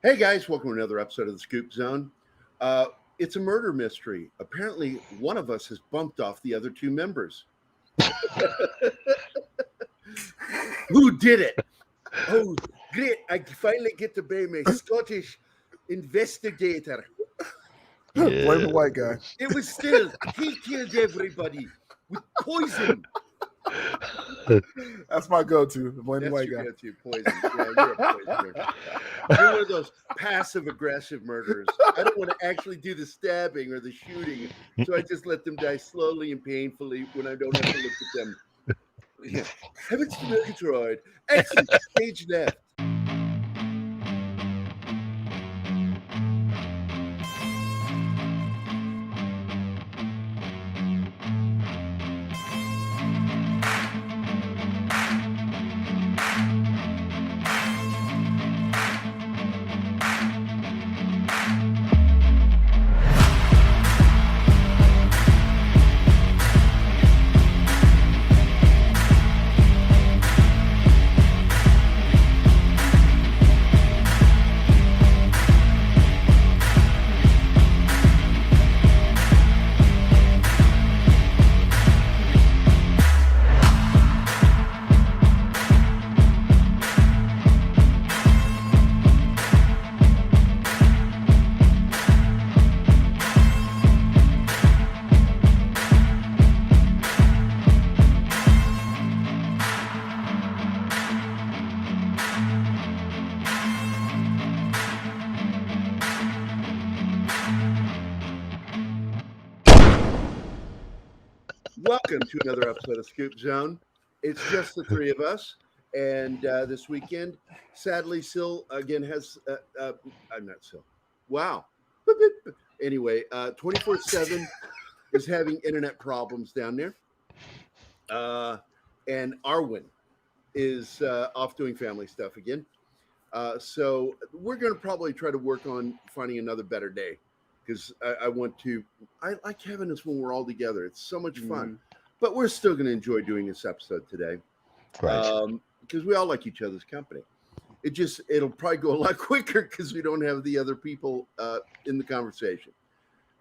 Hey guys, welcome to another episode of the Scoop Zone. It's a murder mystery. Apparently, one of us has bumped off the other two members. Who did it? Oh, great. I finally get to be my Scottish investigator. Blame the white guy. It was still, he killed everybody with poison. That's my go-to. Blame the That's white your guy. go-to, poison. Yeah, you're a poisoner. You're one of those passive-aggressive murderers. I don't want to actually do the stabbing or the shooting, so I just let them die slowly and painfully when I don't have to look at them. Yeah. Heavens to Murgatroyd. Exit stage left. Welcome to another episode of Scoop Zone. It's just the three of us, and this weekend, sadly, Sil again has. I'm not Sil. Wow. Anyway, 24/7 is having internet problems down there, and Arwen is off doing family stuff again. So we're going to probably try to work on finding another better day. Because I want to, I like having this when we're all together. It's so much fun. But we're still going to enjoy doing this episode today. Right. Because we all like each other's company. It'll probably go a lot quicker because we don't have the other people in the conversation.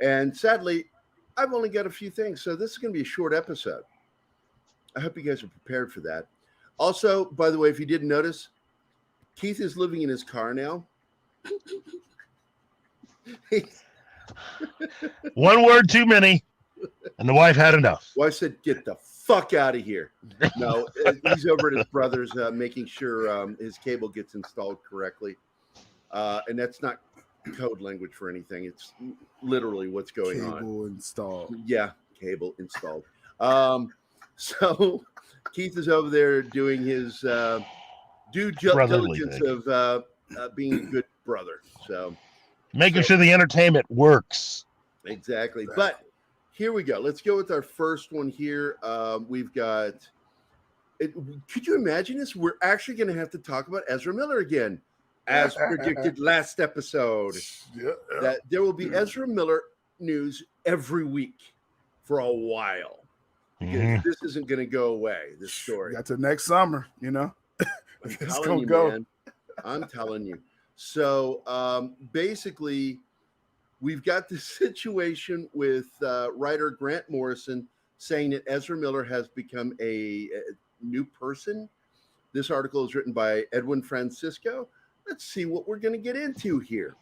And sadly, I've only got a few things. So this is going to be a short episode. I hope you guys are prepared for that. Also, by the way, if you didn't notice, Keith is living in his car now. One word too many, and the wife had enough. Well, I said, get the fuck out of here. No, he's over at his brother's making sure his cable gets installed correctly. And that's not code language for anything. It's literally what's going on. Cable installed. Yeah, cable installed. So Keith is over there doing his due diligence of being a good brother. So making sure the entertainment works. Exactly. But here we go. Let's go with our first one here. We've got it. Could you imagine this? We're actually going to have to talk about Ezra Miller again, as predicted last episode. Yeah. That there will be Ezra Miller news every week for a while. Because this isn't going to go away, this story. Got to next summer, you know. It's going to go. Man. I'm telling you. So basically, we've got this situation with writer Grant Morrison saying that Ezra Miller has become a new person. This article is written by Edwin Francisco. Let's see what we're going to get into here.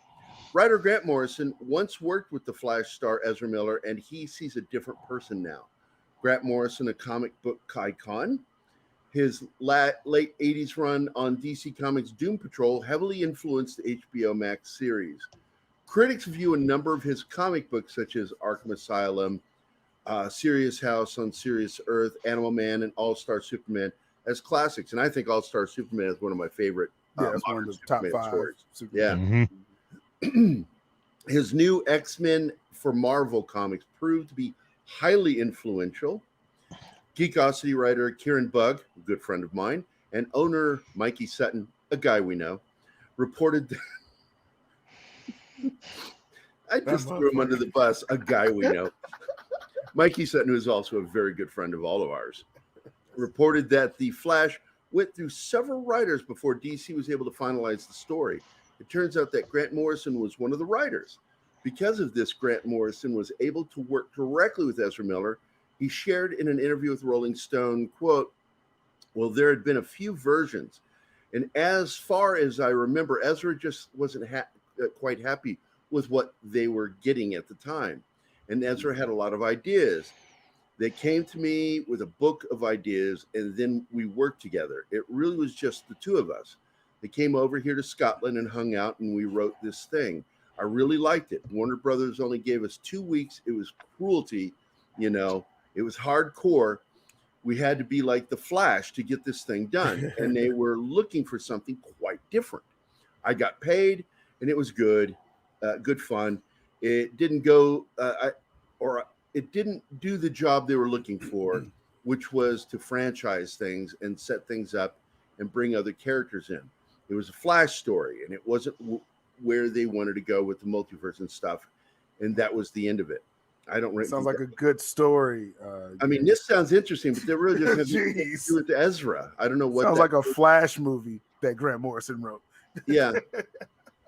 Writer Grant Morrison once worked with the Flash star Ezra Miller, and he sees a different person now. Grant Morrison, a comic book icon. His late 80s run on DC Comics' Doom Patrol heavily influenced the HBO Max series. Critics view a number of his comic books, such as Arkham Asylum, Serious House on Serious Earth, Animal Man, and All-Star Superman, as classics. And I think All-Star Superman is one of my favorite it's one of the top Superman 5 stories. Superman. Yeah. His new X-Men for Marvel Comics proved to be highly influential. Geekosity writer Kieran Bugg, a good friend of mine, and owner Mikey Sutton, a guy we know, reported that I just threw him under the bus, a guy we know. Mikey Sutton, who is also a very good friend of all of ours, reported that the Flash went through several writers before DC was able to finalize the story. It turns out that Grant Morrison was one of the writers. Because of this, Grant Morrison was able to work directly with Ezra Miller. He shared in an interview with Rolling Stone, quote, "Well, there had been a few versions. And as far as I remember, Ezra just wasn't quite happy with what they were getting at the time. And Ezra had a lot of ideas. They came to me with a book of ideas, and then we worked together. It really was just the two of us. They came over here to Scotland and hung out, and we wrote this thing. I really liked it. Warner Brothers only gave us 2 weeks. It was cruelty, you know. It was hardcore. We had to be like the Flash to get this thing done, and they were looking for something quite different. I got paid, and it was good fun. It didn't go, it didn't do the job they were looking for, which was to franchise things and set things up and bring other characters in. It was a Flash story, and it wasn't where they wanted to go with the multiverse and stuff, and that was the end of it. I don't really sounds like a good story. I mean, this sounds interesting, but they really just have to do with Ezra. I don't know what sounds like a Flash movie that Grant Morrison wrote. Yeah,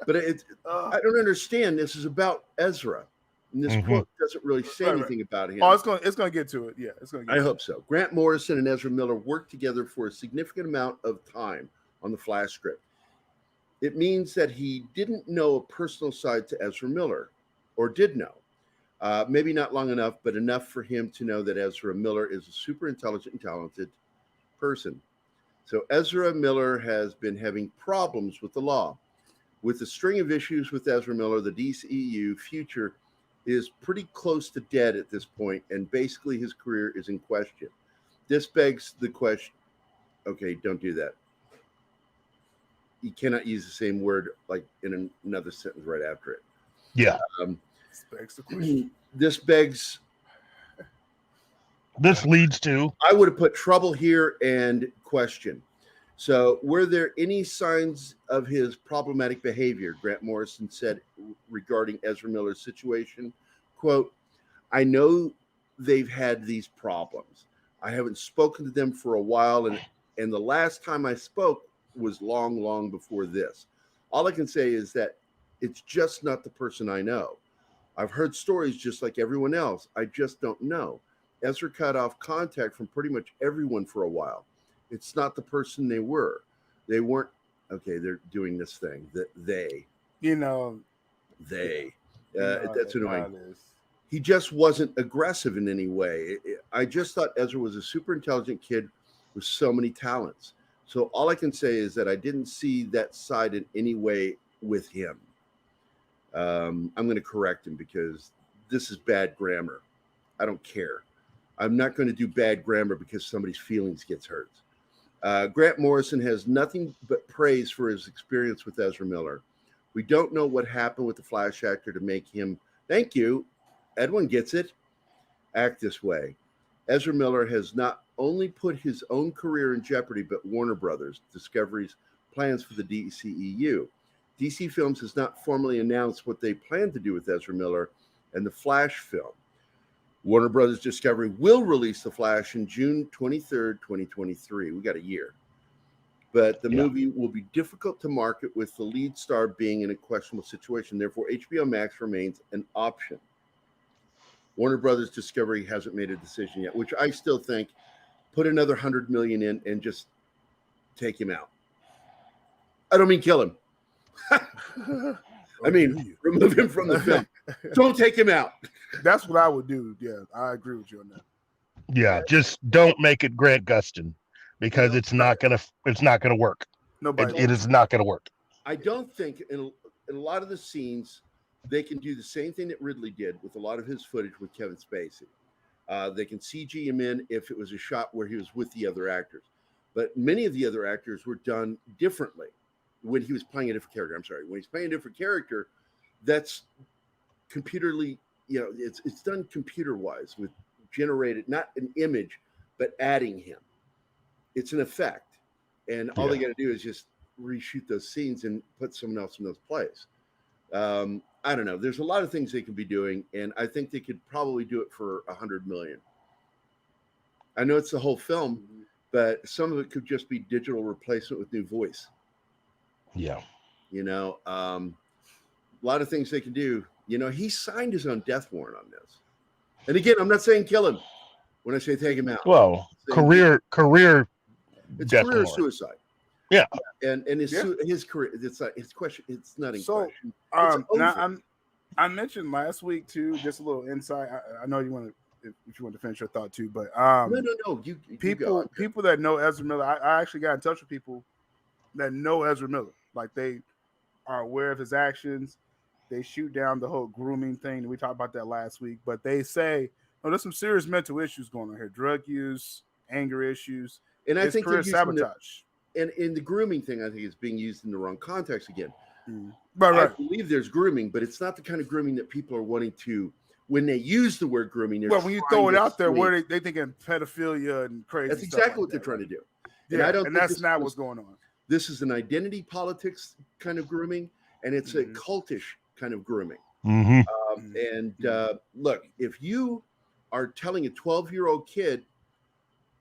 but I don't understand. This is about Ezra, and this quote doesn't really say anything about him. Oh, it's going to get to it. Yeah, it's going to. I hope so. Grant Morrison and Ezra Miller worked together for a significant amount of time on the Flash script. It means that he didn't know a personal side to Ezra Miller, or did know. Maybe not long enough, but enough for him to know that Ezra Miller is a super intelligent and talented person. So Ezra Miller has been having problems with the law. With a string of issues with Ezra Miller, the DCEU future is pretty close to dead at this point, and basically his career is in question. This begs the question, okay, don't do that. You cannot use the same word like in another sentence right after it. Yeah. This begs the question. This leads to. I would have put trouble here and question. So, were there any signs of his problematic behavior? Grant Morrison said regarding Ezra Miller's situation, quote, "I know they've had these problems. I haven't spoken to them for a while, and the last time I spoke was long, long before this. All I can say is that it's just not the person I know. I've heard stories just like everyone else. I just don't know. Ezra cut off contact from pretty much everyone for a while. It's not the person they were. They weren't." Okay, they're doing this thing. That's annoying. He just wasn't aggressive in any way. I just thought Ezra was a super intelligent kid with so many talents. So all I can say is that I didn't see that side in any way with him. I'm going to correct him because this is bad grammar. I don't care. I'm not going to do bad grammar because somebody's feelings gets hurt. Grant Morrison has nothing but praise for his experience with Ezra Miller. We don't know what happened with the Flash actor to make him, thank you, Edwin gets it, act this way. Ezra Miller has not only put his own career in jeopardy, but Warner Brothers Discovery's plans for the DCEU. DC Films has not formally announced what they plan to do with Ezra Miller and the Flash film. Warner Brothers Discovery will release The Flash in June 23rd, 2023. We got a year. But the movie will be difficult to market with the lead star being in a questionable situation. Therefore, HBO Max remains an option. Warner Brothers Discovery hasn't made a decision yet, which I still think put another $100 million in and just take him out. I don't mean kill him. I mean, remove him from the film. Don't take him out. That's what I would do. Yeah, I agree with you on that. Yeah, just don't make it Grant Gustin because it's not gonna work. It is not gonna work. I don't think in a lot of the scenes they can do the same thing that Ridley did with a lot of his footage with Kevin Spacey. They can CG him in if it was a shot where he was with the other actors. But many of the other actors were done differently when he was playing a different character. I'm sorry, when he's playing a different character, that's computerly, it's done computer-wise with generated, not an image, but adding him. It's an effect. And all they got to do is just reshoot those scenes and put someone else in those plays. I don't know. There's a lot of things they could be doing, and I think they could probably do it for $100 million. I know it's the whole film, but some of it could just be digital replacement with new voice. Yeah. A lot of things they can do. He signed his own death warrant on this. And again, I'm not saying kill him when I say take him out. Well, career it's death career warrant. suicide. Yeah. And his career, it's not his question. It's not in question. Now I mentioned last week too, just a little insight. I know you want to, if you want to finish your thought too, but no. You people that know Ezra Miller, I actually got in touch with people that know Ezra Miller. Like they are aware of his actions. They shoot down the whole grooming thing. We talked about that last week, but they say, there's some serious mental issues going on here: drug use, anger issues, and I think career sabotage. And in the grooming thing, I think it's being used in the wrong context again. Right. I believe there's grooming, but it's not the kind of grooming that people are wanting to. When they use the word grooming, when you throw it out there, where they thinking pedophilia and crazy. That's exactly what they're trying to do. And that's not what's going on. This is an identity politics kind of grooming, and it's a cultish kind of grooming. Look, if you are telling a 12-year-old kid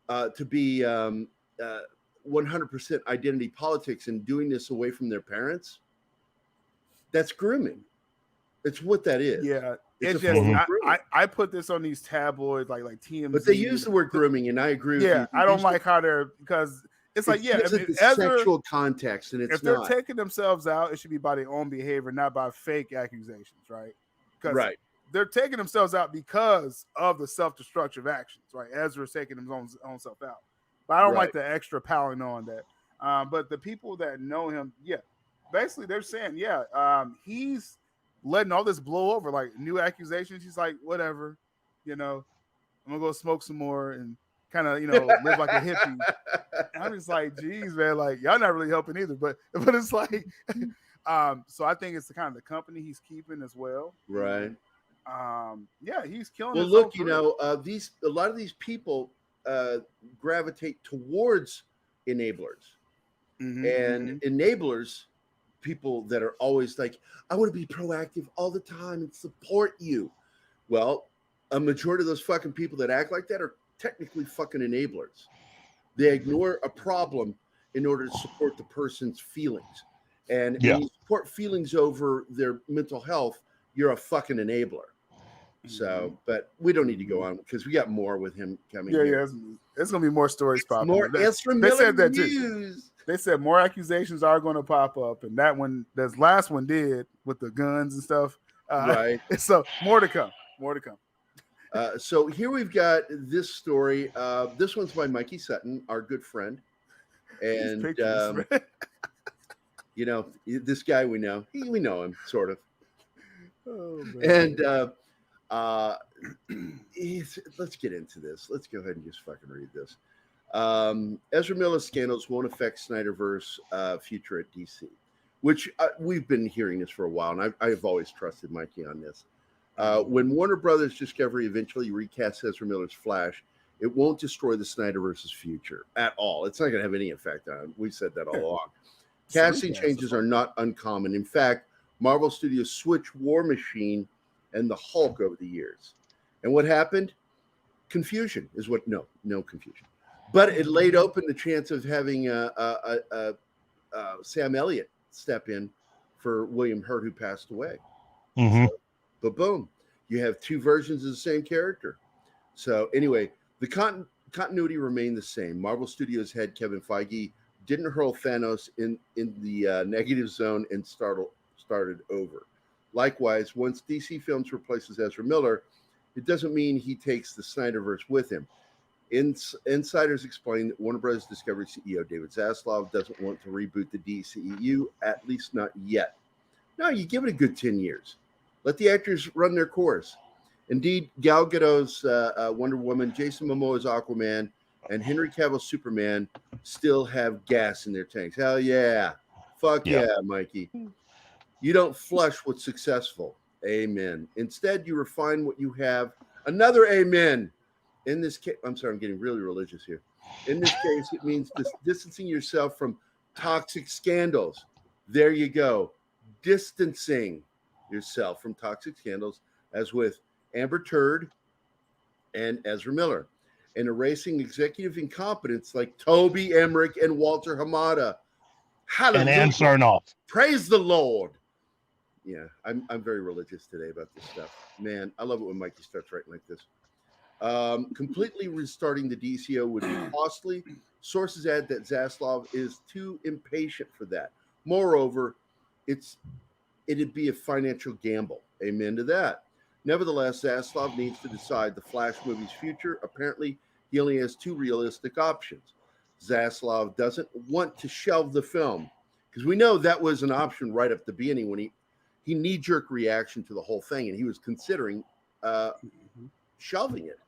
to be 100% identity politics and doing this away from their parents, that's grooming. It's what that is. Yeah. It's just I put this on these tabloids like TMZ. But they use the word grooming, and I agree with you. Yeah, I don't like how they're, because it's like, sexual context, and it's if they're taking themselves out, it should be by their own behavior, not by fake accusations, right? Because they're taking themselves out because of the self-destructive actions, right? Ezra's taking his own self out. But I don't like the extra piling on that. But the people that know him, basically they're saying, he's letting all this blow over, like new accusations. He's like, whatever, I'm gonna go smoke some more and kind of, live like a hippie. And I'm just like, geez, man, like y'all not really helping either. But it's like, so I think it's the kind of the company he's keeping as well. Right. He's killing. Well, look, a lot of these people gravitate towards enablers, and enablers, people that are always like, I want to be proactive all the time and support you. Well, a majority of those fucking people that act like that are technically fucking enablers. They ignore a problem in order to support the person's feelings. And when you support feelings over their mental health, you're a fucking enabler. So, but we don't need to go on because we got more with him coming. Yeah, it's gonna be more stories popping. More Ezra Miller. They said that too. They said more accusations are going to pop up, and that last one did with the guns and stuff. Right. So more to come. More to come. So here we've got this story. This one's by Mikey Sutton, our good friend, and this guy we know. We know him sort of. Oh, man. And let's get into this. Let's go ahead and just fucking read this. Ezra Miller's scandals won't affect Snyderverse future at DC, which we've been hearing this for a while, and I've always trusted Mikey on this. When Warner Brothers Discovery eventually recasts Ezra Miller's Flash, it won't destroy the Snyderverse's future at all. It's not going to have any effect on it. We've said that all along. Casting changes are not uncommon. In fact, Marvel Studios switched War Machine and the Hulk over the years. And what happened? Confusion is what, no confusion. But it laid open the chance of having Sam Elliott step in for William Hurt, who passed away. So, but boom, you have two versions of the same character. So anyway, the continuity remained the same. Marvel Studios head Kevin Feige didn't hurl Thanos in the negative zone and started over. Likewise, once DC Films replaces Ezra Miller, it doesn't mean he takes the Snyderverse with him. Insiders explain that Warner Bros. Discovery CEO David Zaslav doesn't want to reboot the DCEU, at least not yet. No, you give it a good 10 years. Let the actors run their course. Indeed, Gal Gadot's Wonder Woman, Jason Momoa's Aquaman, and Henry Cavill's Superman still have gas in their tanks. Hell yeah. Fuck yeah, Mikey. You don't flush what's successful. Amen. Instead, you refine what you have. Another amen. In this case, I'm sorry, I'm getting really religious here. In this case, it means distancing yourself from toxic scandals. There you go. Distancing yourself from toxic scandals, as with Amber Turd and Ezra Miller, and erasing executive incompetence like Toby Emmerich and Walter Hamada. Hallelujah. and Sarnoff. Praise the Lord. Yeah, I'm very religious today about this stuff. Man, I love it when Mikey starts writing like this. Completely restarting the DCO would be costly. Sources add that Zaslav is too impatient for that. Moreover, it'd be a financial gamble. Amen to that. Nevertheless, Zaslav needs to decide the Flash movie's future. Apparently, he only has two realistic options. Zaslav doesn't want to shelve the film, because we know that was an option right up the beginning when he knee-jerk reaction to the whole thing, and he was considering shelving it.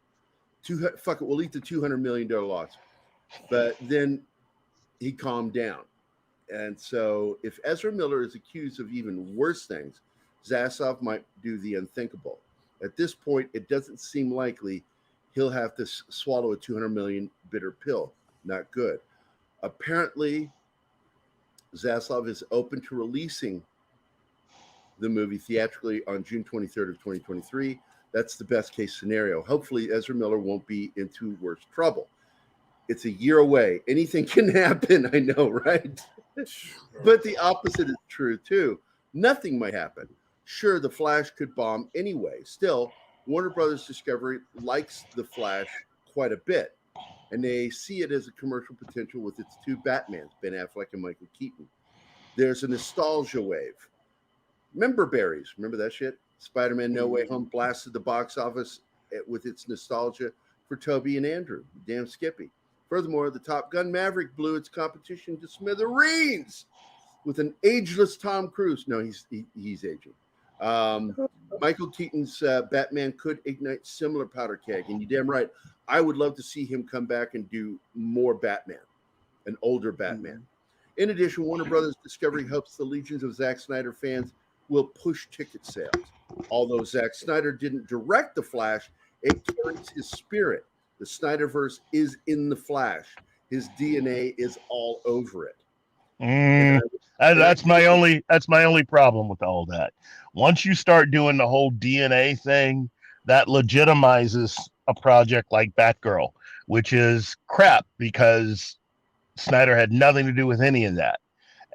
Fuck it, we'll eat the $200 million loss. But then he calmed down. And so if Ezra Miller is accused of even worse things, Zaslav might do the unthinkable. At this point, it doesn't seem likely he'll have to swallow a $200 million bitter pill. Not good. Apparently, Zaslav is open to releasing the movie theatrically on June 23rd of 2023. That's the best case scenario. Hopefully, Ezra Miller won't be in too worse trouble. It's a year away. Anything can happen, I know, right? But the opposite is true, too. Nothing might happen. Sure, The Flash could bomb anyway. Still, Warner Brothers Discovery likes The Flash quite a bit, and they see it as a commercial potential with its two Batmans, Ben Affleck and Michael Keaton. There's a nostalgia wave. Remember berries? Remember that shit? Spider-Man No Way Home blasted the box office with its nostalgia for Toby and Andrew. Damn Skippy. Furthermore, the Top Gun Maverick blew its competition to smithereens with an ageless Tom Cruise. No, he's aging. Michael Keaton's Batman could ignite similar powder keg, and you're damn right. I would love to see him come back and do more Batman, an older Batman. In addition, Warner Brothers Discovery hopes the legions of Zack Snyder fans will push ticket sales. Although Zack Snyder didn't direct The Flash, it carries his spirit. The Snyderverse is in The Flash. His DNA is all over it. That's my only problem with all that. Once you start doing the whole DNA thing, that legitimizes a project like Batgirl, which is crap because Snyder had nothing to do with any of that.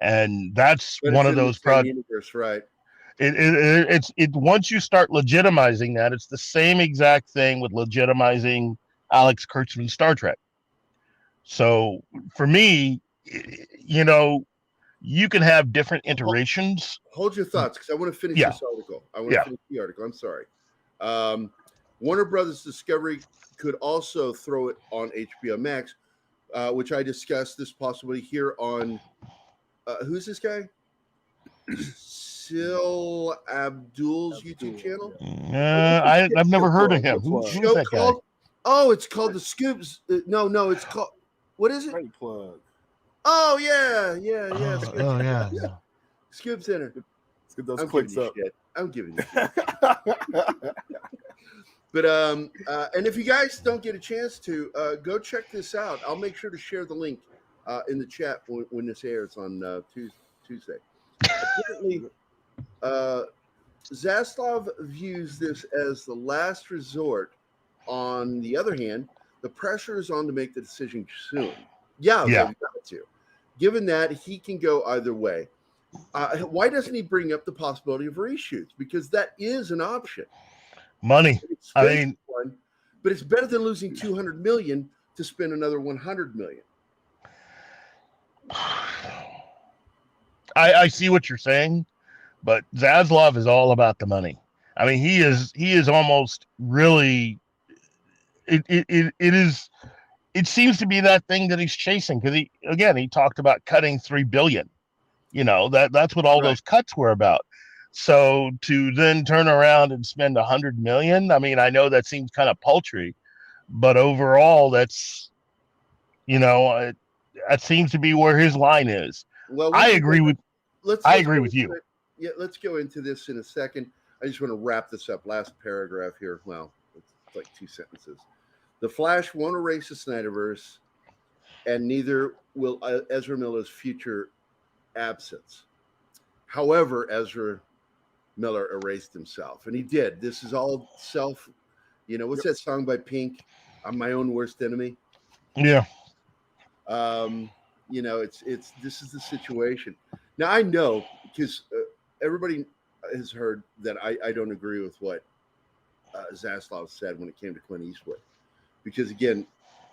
And that's one of those projects, right? It's once you start legitimizing that, it's the same exact thing with legitimizing Alex Kurtzman's Star Trek. So for me, you know, you can have different iterations. Hold your thoughts, because I want to finish this article. I want to finish the article. I'm sorry. Warner Brothers Discovery could also throw it on HBO Max, which I discussed this possibility here on who's this guy? Sil Abdul's YouTube channel. I've never heard of him. Who's that guy? Oh, it's called The Scoops. No, it's called, what is it? Plug. Oh yeah. Scoop Center. Let's get those clicks up. I'm giving you shit. But and if you guys don't get a chance to go check this out, I'll make sure to share the link in the chat when this airs on Tuesday. Apparently, Zaslav views this as the last resort. On the other hand, the pressure is on to make the decision soon. Yeah. They've got to. Given that he can go either way, why doesn't he bring up the possibility of reshoots? Because that is an option. Money. I mean, but it's better than losing $200 million to spend another $100 million. I see what you're saying, but Zaslav is all about the money. I mean, he is almost really. It seems to be that thing that he's chasing, because he talked about cutting $3 billion. You know, that's what all those cuts were about. So to then turn around and spend $100 million, I mean, I know that seems kind of paltry, but overall, that's, you know, that seems to be where his line is. Well, I agree with you. Yeah, let's go into this in a second. I just want to wrap this up. Last paragraph here. Well, it's like 2 sentences. The Flash won't erase the Snyderverse, and neither will Ezra Miller's future absence. However, Ezra Miller erased himself, and he did. This is all self. You know, what's that song by Pink? I'm my own worst enemy. Yeah. it's this is the situation. Now I know because everybody has heard that I don't agree with what Zaslav said when it came to Clint Eastwood, because again,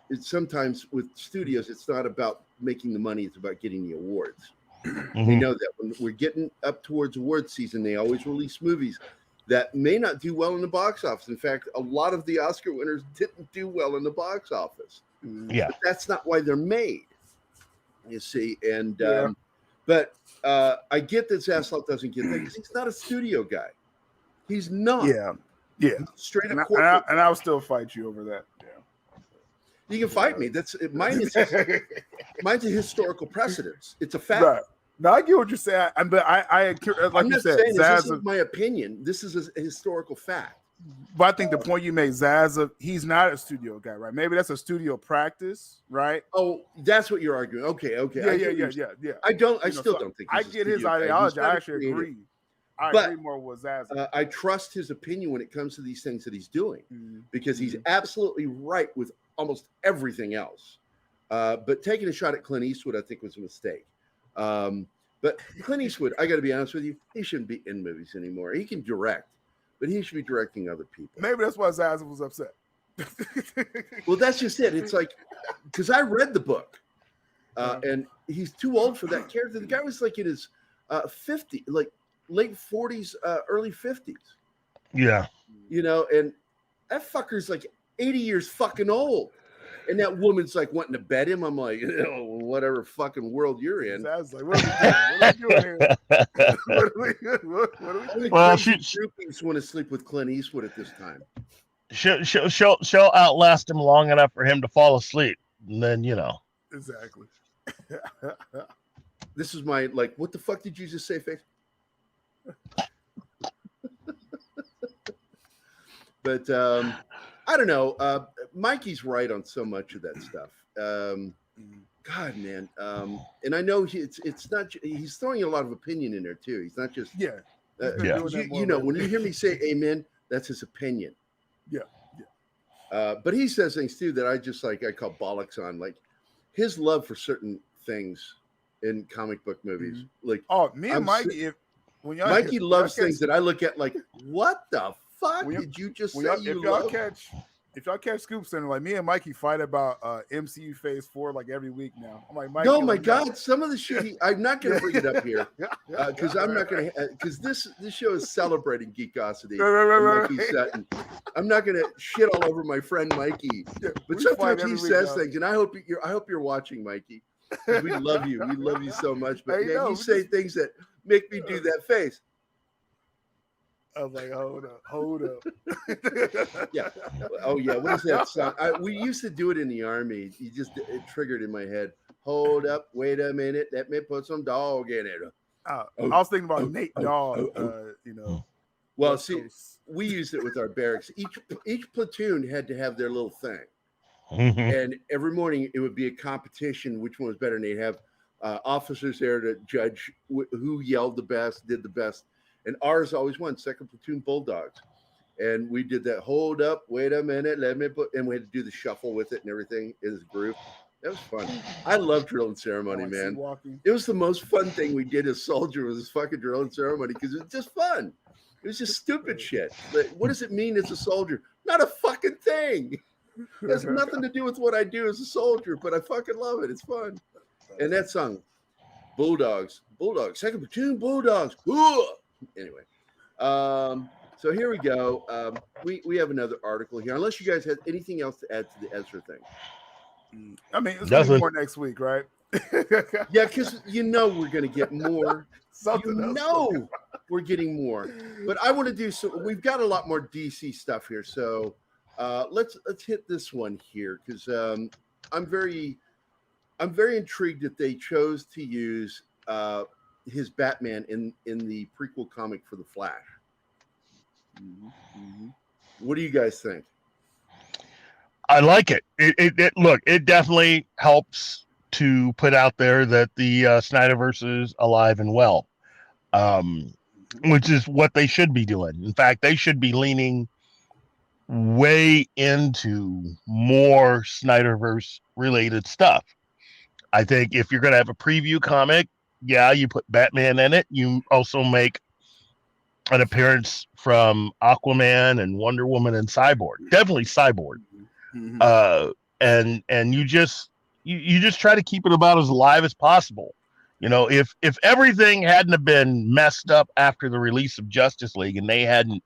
it's sometimes with studios, it's not about making the money; it's about getting the awards. We know that when we're getting up towards award season, they always release movies that may not do well in the box office. In fact, a lot of the Oscar winners didn't do well in the box office. Yeah, but that's not why they're made. You see, and but I get that Zaslav doesn't get that because he's not a studio guy. He's not. Yeah. He's straight up corporate. And I'll still fight you over that. Yeah. You can fight me. Mine's a historical precedence. It's a fact. Right. No, I get what you're saying, but like I'm you not said, saying this is my opinion. This is a historical fact. But I think the point you made, Zaza, he's not a studio guy, right? Maybe that's a studio practice, right? Oh, that's what you're arguing. Okay. Yeah. I still don't think I get his ideology. I actually agree. I agree more with Zaza. I trust his opinion when it comes to these things that he's doing, because he's absolutely right with almost everything else. But taking a shot at Clint Eastwood, I think, was a mistake. But Clint Eastwood, I got to be honest with you, he shouldn't be in movies anymore. He can direct, but he should be directing other people. Maybe that's why Zaza was upset. Well, that's just it. It's like, because I read the book, and he's too old for that character. The guy was like in his 50s, like late 40s, early 50s. Yeah. And that fucker's like 80 years fucking old. And that woman's like wanting to bet him. I'm like, whatever fucking world you're in. I was like, what are we doing here? What are we Well, groupies want to sleep with Clint Eastwood at this time. She'll outlast him long enough for him to fall asleep, and then Exactly. This is my what the fuck did you just say, Faith? But I don't know. Mikey's right on so much of that stuff. God, man. And I know it's not. He's throwing a lot of opinion in there too. He's not just. Yeah. When you hear me say amen, that's his opinion. Yeah. But he says things too that I call bollocks on. Like his love for certain things in comic book movies. Like me and Mikey. Mikey loves things that I look at like, what the fuck did you just say? If y'all catch Scoop Center, like me and Mikey fight about MCU Phase 4 like every week now. I'm like, Mikey, oh my God, some of the shit I'm not going to bring it up here because I'm not going to because this show is celebrating Geekosity. Right. Mikey Sutton. I'm not going to shit all over my friend Mikey, but sometimes he says things, and I hope you're watching, Mikey. We love you. We love you so much, but you say things that make me do that face. I was like, hold up. Yeah. Oh, yeah. What is that song? We used to do it in the Army. It triggered in my head. Hold up. Wait a minute. Let me put some dog in it. I was thinking about Nate Dogg, Well, see, we used it with our barracks. Each platoon had to have their little thing. And every morning it would be a competition, which one was better. And they'd have officers there to judge who yelled the best, did the best. And ours always won, second platoon Bulldogs. And we did that, hold up, wait a minute, let me put, and we had to do the shuffle with it and everything in this group. That was fun. I love drill and ceremony, man. It was the most fun thing we did as soldier was this fucking drill and ceremony because it was just fun. It was just stupid shit. But what does it mean as a soldier? Not a fucking thing. It has nothing to do with what I do as a soldier, but I fucking love it. It's fun. And that song, Bulldogs, second platoon Bulldogs. Ooh! Anyway, so here we go. We have another article here. Unless you guys have anything else to add to the Ezra thing. I mean, it's going to be more next week, right? Yeah, because we're going to get more. We're getting more. But I want to do so. We've got a lot more DC stuff here, so let's hit this one here because I'm very intrigued that they chose to use his Batman in the prequel comic for the Flash. What do you guys think? I like it. It definitely helps to put out there that the Snyderverse is alive and well, which is what they should be doing. In fact, they should be leaning way into more Snyderverse related stuff. I think if you're going to have a preview comic, yeah, you put Batman in it. You also make an appearance from Aquaman and Wonder Woman and Cyborg. Definitely Cyborg. Mm-hmm. And you just try to keep it about as alive as possible. You know, if everything hadn't have been messed up after the release of Justice League and they hadn't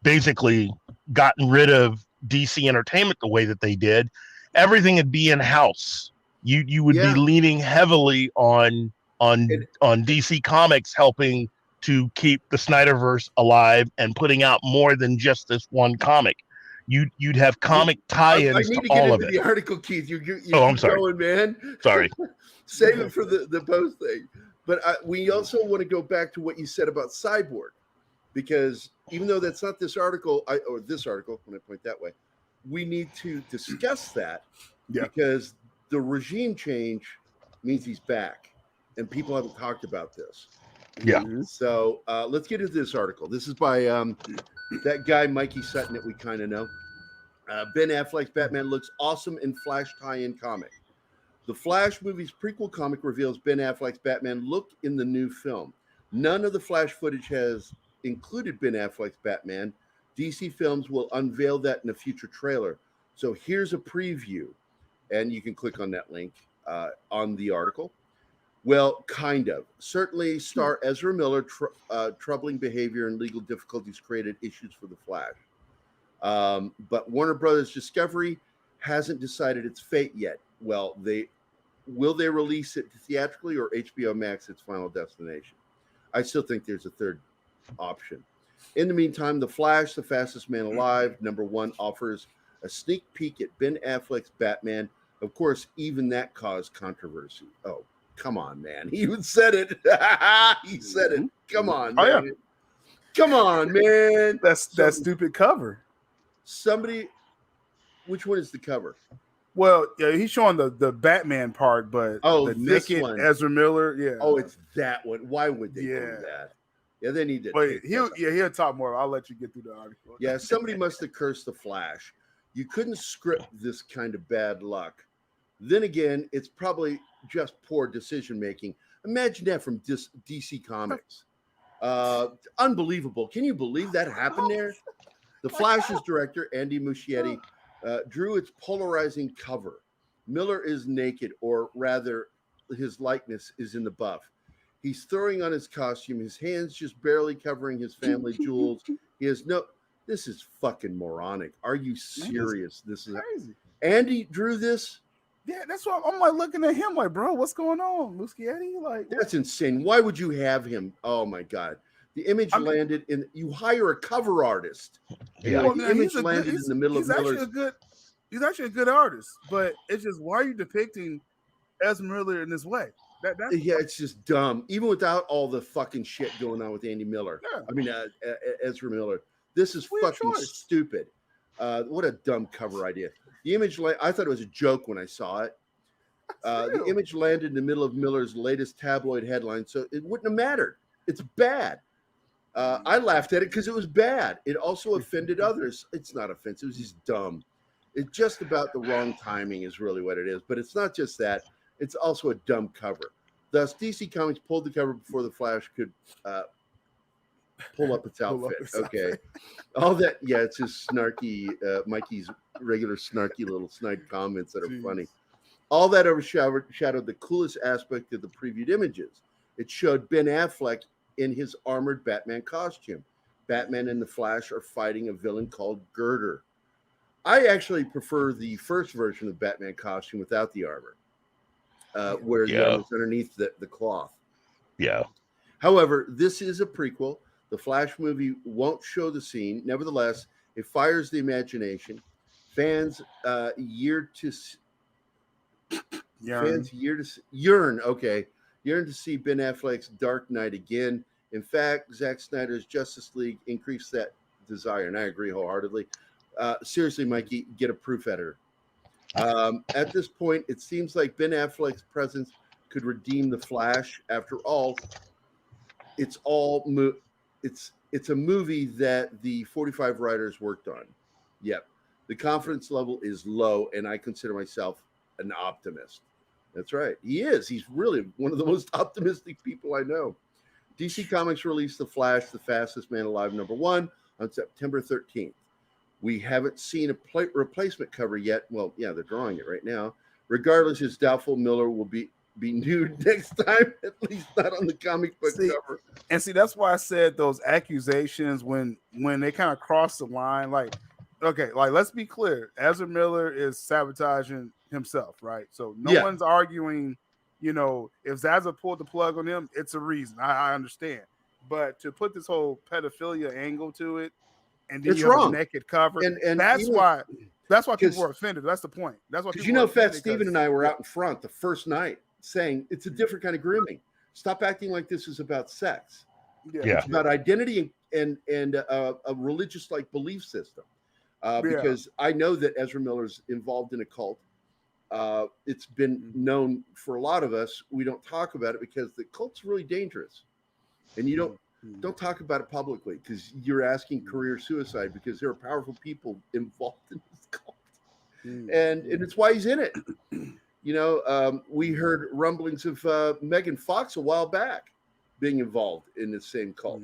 basically gotten rid of DC Entertainment the way that they did, everything would be in house. You would be leaning heavily on DC Comics helping to keep the Snyderverse alive and putting out more than just this one comic. You'd have comic tie-ins to all of it. The article, Keith. You I'm sorry. Going, man. Sorry. Save it for the post thing. But we also want to go back to what you said about Cyborg, because even though that's not this article, or this article, when I point that way, we need to discuss that because the regime change means he's back, and people haven't talked about this. Yeah. So let's get into this article. This is by that guy, Mikey Sutton, that we kind of know. Ben Affleck's Batman looks awesome in Flash tie-in comic. The Flash movie's prequel comic reveals Ben Affleck's Batman look in the new film. None of the Flash footage has included Ben Affleck's Batman. DC Films will unveil that in a future trailer. So here's a preview, and you can click on that link on the article. Well, kind of. Certainly, star Ezra Miller, troubling behavior and legal difficulties created issues for the Flash. But Warner Brothers Discovery hasn't decided its fate yet. Well, will they release it theatrically or HBO Max its final destination? I still think there's a third option. In the meantime, The Flash, the fastest man alive, #1, offers a sneak peek at Ben Affleck's Batman. Of course, even that caused controversy. Oh, come on, man. He even said it. He said it. Come on, man. Oh, yeah. Come on, man. That stupid cover. Which one is the cover? Well, yeah, he's showing the Batman part, but the naked one. Ezra Miller, yeah. Oh, it's that one. Why would they do that? Yeah, they need to. But he'll talk more. I'll let you get through the article. Yeah, somebody must have cursed the Flash. You couldn't script this kind of bad luck. Then again, it's probably just poor decision making. Imagine that from DC Comics. Unbelievable. Can you believe that happened there? The Flash's director, Andy Muschietti, drew its polarizing cover. Miller is naked, or rather, his likeness is in the buff. He's throwing on his costume, his hands just barely covering his family jewels. He has this is fucking moronic. Are you serious? This is crazy. Andy drew this? Yeah, that's why I'm like looking at him like, bro, what's going on, Muschietti? Like, that's insane. Why would you have him? Oh my God. The image landed in. You hire a cover artist. Yeah, the image landed in the middle of Miller's. He's actually a good artist, but it's just, why are you depicting Ezra Miller in this way? It's just dumb. Even without all the fucking shit going on with Andy Miller. Yeah. I mean, Ezra Miller. This is fucking stupid. What a dumb cover idea. The image, I thought it was a joke when I saw it. The image landed in the middle of Miller's latest tabloid headline, so it wouldn't have mattered. It's bad. I laughed at it because it was bad. It also offended others. It's not offensive. It's just dumb. It's just about the wrong timing is really what it is. But it's not just that. It's also a dumb cover. Thus, DC Comics pulled the cover before the Flash could pull up its outfit. Okay. All that, it's just snarky, Mikey's regular snarky little snide comments that are funny. All that overshadowed the coolest aspect of the previewed images. It showed Ben Affleck in his armored Batman costume. Batman and the Flash are fighting a villain called Girder. I actually prefer the first version of Batman costume without the armor, where the armor is underneath the cloth. Yeah. However, this is a prequel. The Flash movie won't show the scene. Nevertheless, it fires the imagination. Fans yearn to see Ben Affleck's Dark Knight again. In fact, Zack Snyder's Justice League increased that desire, and I agree wholeheartedly. Seriously, Mikey, get a proof editor. At this point, it seems like Ben Affleck's presence could redeem the Flash. After all, it's a movie that the 45 writers worked on. Yep. The confidence level is low, and I consider myself an optimist. That's right. He is. He's really one of the most optimistic people I know. DC Comics released The Flash, The Fastest Man Alive #1 on September 13th. We haven't seen a replacement cover yet. Well, yeah, they're drawing it right now. Regardless, it's doubtful Miller will be nude next time, at least not on the comic book cover. And see, that's why I said those accusations when they kind of cross the line. Like, okay, like let's be clear, Ezra Miller is sabotaging himself, right? So no one's arguing. You know, if Zaza pulled the plug on him, it's a reason. I understand, but to put this whole pedophilia angle to it, and then it's you have wrong. a naked cover, and that's why people were offended. That's the point. That's why because Fat Steven and I were out in front the first night saying it's a different kind of grooming. Stop acting like this is about sex. It's about identity and a religious like belief system. Because I know that Ezra Miller's involved in a cult. It's been known for a lot of us. We don't talk about it because the cult's really dangerous, and you don't talk about it publicly because you're asking career suicide because there are powerful people involved in this cult, and it's why he's in it. You know, we heard rumblings of Megan Fox a while back being involved in the same cult.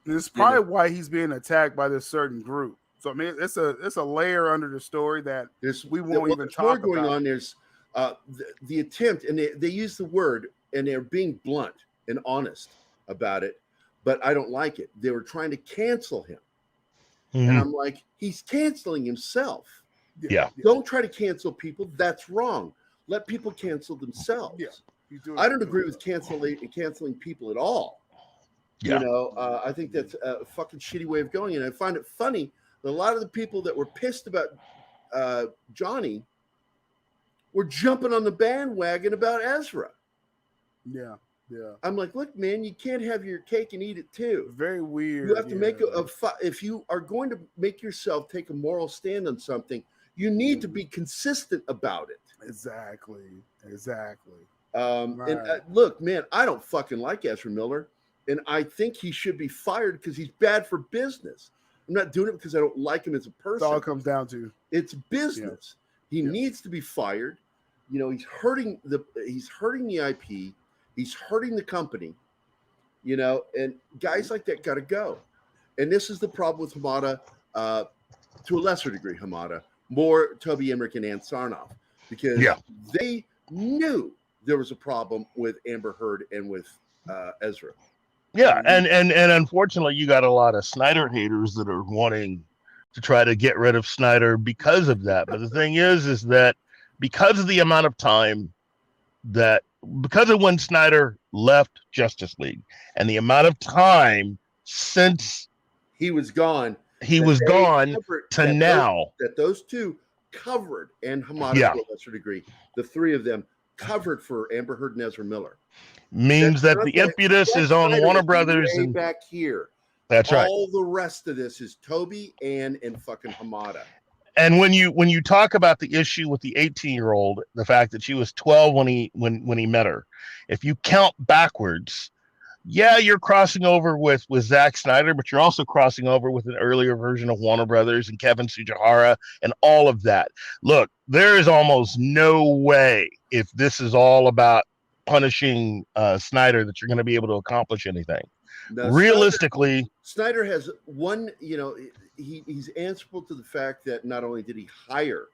This is probably why he's being attacked by this certain group. So I mean, it's a layer under the story that we won't even talk about. Going on. There's the attempt, and they use the word, and they're being blunt and honest about it, but I don't like it. They were trying to cancel him, and I'm like, he's canceling himself. Don't try to cancel people. That's wrong. Let people cancel themselves. I don't agree with canceling people at all. You know, I think that's a fucking shitty way of going, and I find it funny. A lot of the people that were pissed about Johnny were jumping on the bandwagon about Ezra. Yeah. I'm like, look, man, you can't have your cake and eat it too. Very weird. You have to make if you are going to make yourself take a moral stand on something, you need to be consistent about it. Exactly. And look, man, I don't fucking like Ezra Miller, and I think he should be fired because he's bad for business. I'm not doing it because I don't like him as a person. That's all it comes down to. It's business. He needs to be fired. You know, he's hurting the IP. He's hurting the company. You know, and guys like that got to go. And this is the problem with Hamada, to a lesser degree, more Toby Emmerich and Ann Sarnoff, because they knew there was a problem with Amber Heard and with Ezra. Yeah, and unfortunately, you got a lot of Snyder haters that are wanting to try to get rid of Snyder because of that. But the thing is that because of the amount of time because of when Snyder left Justice League and the amount of time since he was gone to now, that those two covered, and Hamada to a lesser degree, the three of them covered for Amber Heard and Ezra Miller. Means that the impetus is on Warner Brothers and back here. That's right. All the rest of this is Toby, Ann, and fucking Hamada. And when you talk about the issue with the 18-year-old, the fact that she was 12 when he met her, if you count backwards, you're crossing over with Zack Snyder, but you're also crossing over with an earlier version of Warner Brothers and Kevin Tsujihara and all of that. Look, there is almost no way, if this is all about punishing Snyder, that you're going to be able to accomplish anything. No, realistically, Snyder has one, you know, he's answerable to the fact that not only did he hire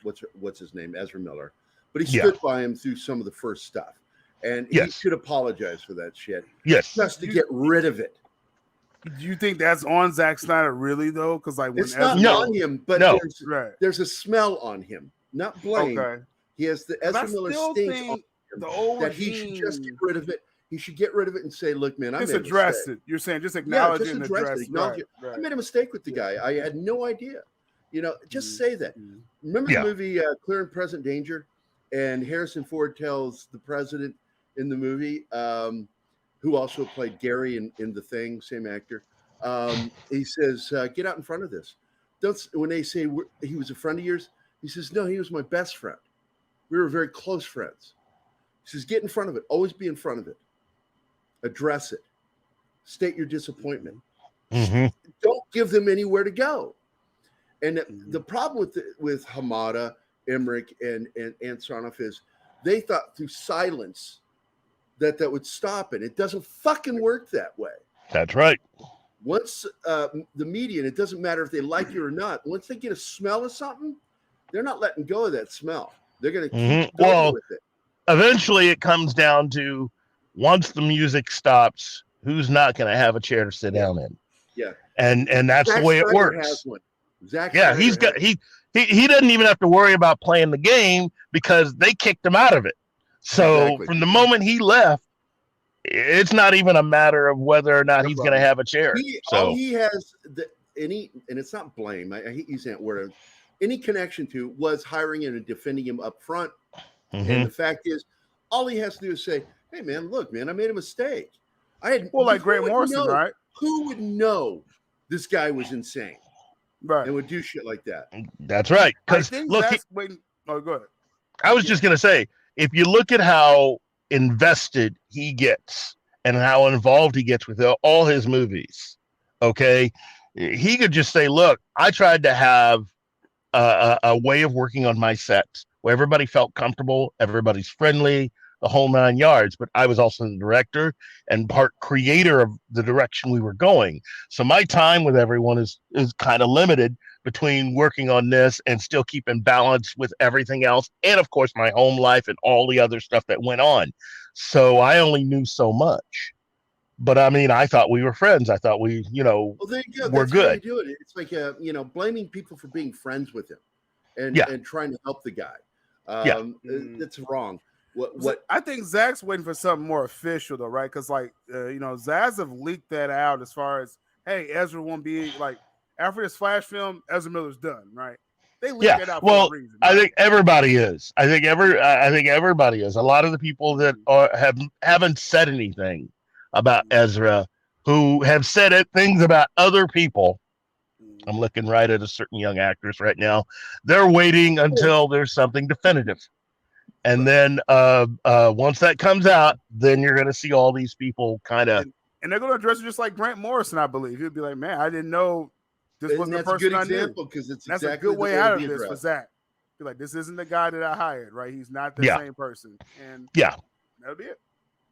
what's his name, Ezra Miller, but he stood by him through some of the first stuff. And he should apologize for that shit. Yes. Just to get rid of it. Do you think that's on Zack Snyder really though? Because like when it's not on him, but there's a smell on him. Not blame. Okay. He has the Ezra Miller stink on him that he should just get rid of it. He should get rid of it and say, look, man, I made a mistake. Just address it. You're saying just acknowledge it and address it. Right. I made a mistake with the guy. I had no idea. You know, just say that. Remember the movie Clear and Present Danger? And Harrison Ford tells the president in the movie, who also played Gary in The Thing, same actor. He says, get out in front of this. When they say he was a friend of yours, he says, no, he was my best friend. We were very close friends. He says, get in front of it. Always be in front of it. Address it. State your disappointment. Don't give them anywhere to go. And the problem with Hamada Emmerich and Sarnoff is they thought through silence that would stop it. It doesn't fucking work that way. That's right. Once the media, and it doesn't matter if they like you or not, once they get a smell of something, they're not letting go of that smell. They're going to keep going with it. Eventually it comes down to once the music stops, who's not going to have a chair to sit down in? Yeah. And that's Zack the way Snyder it works. Has one. Zack Yeah, Snyder he doesn't even have to worry about playing the game because they kicked him out of it. So from the moment he left, it's not even a matter of whether or not he's going to have a chair. All he has, and it's not blame. I hate using that word. Any connection to was hiring him and defending him up front. Mm-hmm. And the fact is, all he has to do is say, "Hey, man, look, man, I made a mistake. Like Grant Morrison, right? Who would know this guy was insane, right, and would do shit like that?" That's right. Because look, go ahead. I was just going to say, if you look at how invested he gets and how involved he gets with all his movies, okay, he could just say, look, I tried to have a way of working on my sets where everybody felt comfortable, everybody's friendly, the whole 9 yards, but I was also the director and part creator of the direction we were going. So my time with everyone is kind of limited between working on this and still keeping balance with everything else. And of course, my home life and all the other stuff that went on. So I only knew so much. But I mean, I thought we were friends. I thought we, well, there you go. We're That's good. How you do it. It's like, blaming people for being friends with him and trying to help the guy. It's wrong. What I think Zach's waiting for something more official though, right? Because Zaz have leaked that out as far as, hey, Ezra won't be like after this Flash film, Ezra Miller's done, right? They leaked it out for a reason. Right? I think everybody is. I think everybody is. A lot of the people that haven't said anything about Ezra, who have said things about other people. I'm looking right at a certain young actress right now. They're waiting until there's something definitive. And then once that comes out, then you're going to see all these people kind of. And they're going to address it just like Grant Morrison, I believe. He'll be like, man, I didn't know this wasn't the person I knew. Example, because it's that's exactly a good way out of this addressed. for Zach. Be like, this isn't the guy that I hired, right? He's not the same person. And that'll be it.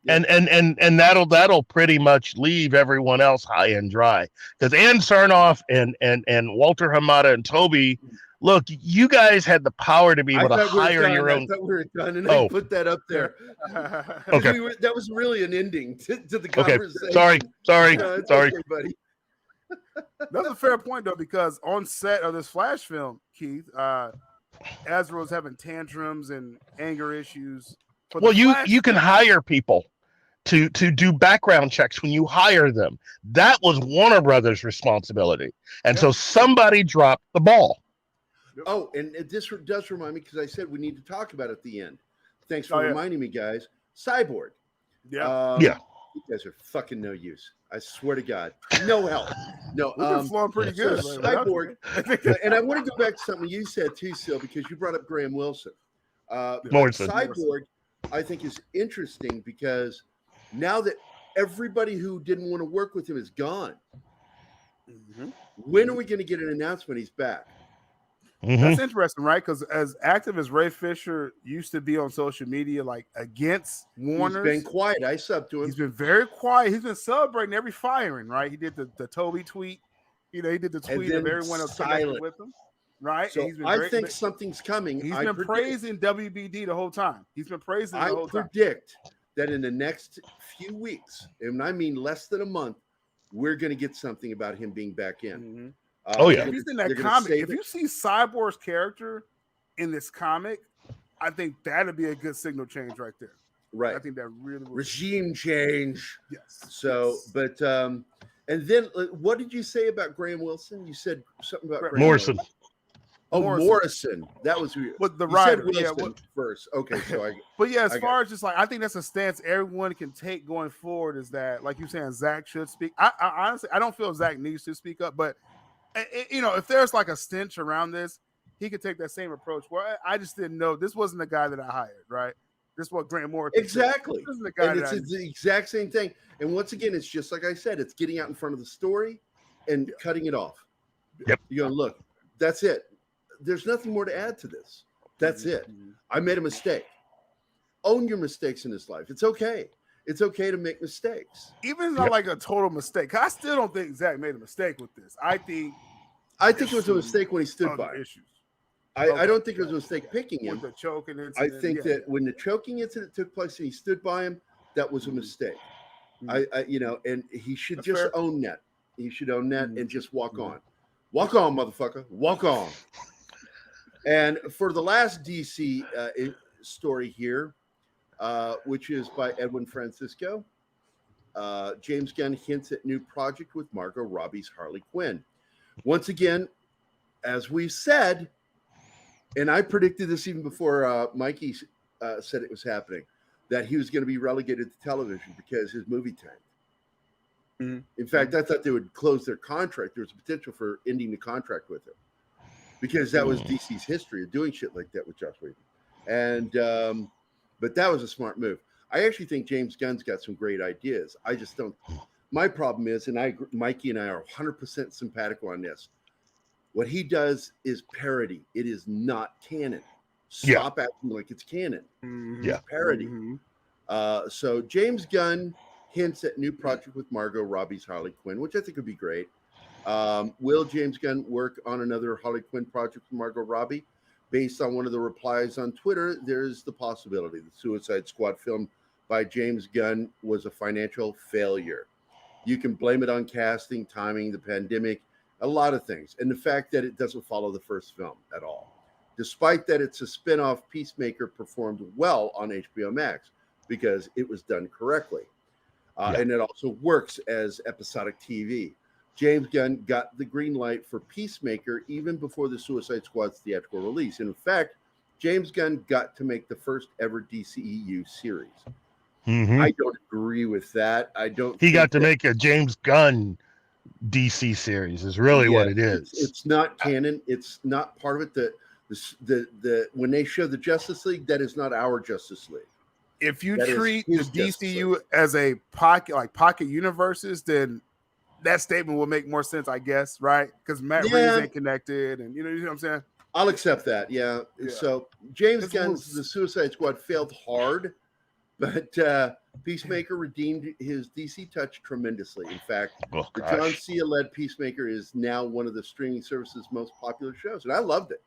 Yeah. And that'll pretty much leave everyone else high and dry. Because Ann Sarnoff and Walter Hamada and Toby, look, you guys had the power to be able to hire your own. I thought we were done, and I put that up there. Okay, that was really an ending to the conversation. Sorry, okay, buddy. That's a fair point though, because on set of this Flash film, Keith, Ezra was having tantrums and anger issues. Well, you can hire people to do background checks when you hire them. That was Warner Brothers' responsibility, and so somebody dropped the ball. Oh, and this does remind me, because I said we need to talk about it at the end. Thanks for reminding me, guys. Cyborg. Yeah. You guys are fucking no use. I swear to God. No help. No. We've been flowing pretty good. Cyborg. And I want to go back to something you said too, Sil, because you brought up Graham Wilson. Cyborg, I think, is interesting because now that everybody who didn't want to work with him is gone, when are we going to get an announcement he's back? That's interesting, right? Because as active as Ray Fisher used to be on social media, like against Warner, he's been quiet. I subbed to him. He's been very quiet. He's been celebrating every firing, right? He did the Toby tweet. He did the tweet of everyone else connected with him, right? So I think something's coming. He's been praising WBD the whole time. He's been praising the whole time. I predict that in the next few weeks, and I mean less than a month, we're going to get something about him being back in. If he's in that comic, if you see Cyborg's character in this comic, I think that'd be a good signal change right there. Right. I think that really would regime change. Yes. So, but and then what did you say about Graham Wilson? You said something about Graham Morrison. Wilson. Oh, Morrison. That was weird. With the writer. First. Okay, so I. But yeah, as far as just like, I think that's a stance everyone can take going forward. Is that, like you're saying, Zach should speak. I honestly, I don't feel Zach needs to speak up, but. If there's like a stench around this, he could take that same approach. Well, I just didn't know this wasn't the guy that I hired, right? This is what Grant Morrison exactly. This is the guy and it's the exact same thing. And once again, it's just like I said, it's getting out in front of the story and cutting it off. Yep. You're going, look, that's it. There's nothing more to add to this. That's it. I made a mistake. Own your mistakes in this life. It's okay. It's okay to make mistakes. Even if it's not like a total mistake. I still don't think Zach made a mistake with this. I think it was a mistake when he stood by. Issues. I don't think it was a mistake picking him. With the choking incident. I think that when the choking incident took place and he stood by him, that was a mistake. And he should just own that. He should own that and just walk on. Walk on, motherfucker. Walk on. And for the last DC story here, which is by Edwin Francisco, James Gunn hints at new project with Margot Robbie's Harley Quinn. Once again, as we've said, and I predicted this even before Mikey said it was happening, that he was going to be relegated to television because his movie tanked. In fact, I thought they would close their contract. There was a potential for ending the contract with him because that was DC's history of doing shit like that with Joss Whedon. And but that was a smart move. I actually think James Gunn's got some great ideas. I just don't. My problem is, and Mikey and I are 100% simpatico on this. What he does is parody. It is not canon. Stop acting like it's canon. Parody. So James Gunn hints at new project with Margot Robbie's Harley Quinn, which I think would be great. Will James Gunn work on another Harley Quinn project with Margot Robbie? Based on one of the replies on Twitter, there's the possibility. The Suicide Squad film by James Gunn was a financial failure. You can blame it on casting, timing, the pandemic, a lot of things, and the fact that it doesn't follow the first film at all. Despite that, it's a spin-off, Peacemaker performed well on HBO Max because it was done correctly. And it also works as episodic TV. James Gunn got the green light for Peacemaker even before the Suicide Squad's theatrical release. And in fact, James Gunn got to make the first ever DCEU series. I don't agree with that. He got to make a James Gunn DC series is really what it is. It's not canon. It's not part of it. The when they show the Justice League, that is not our Justice League. If you treat the DCU as a pocket universes, then that statement will make more sense, I guess, right? Because Matt Reeves ain't connected, and you know what I'm saying? I'll accept that, yeah. So James Gunn's The Suicide Squad failed hard, but Peacemaker redeemed his DC touch tremendously. In fact, the John Cena-led Peacemaker is now one of the streaming service's most popular shows, and I loved it.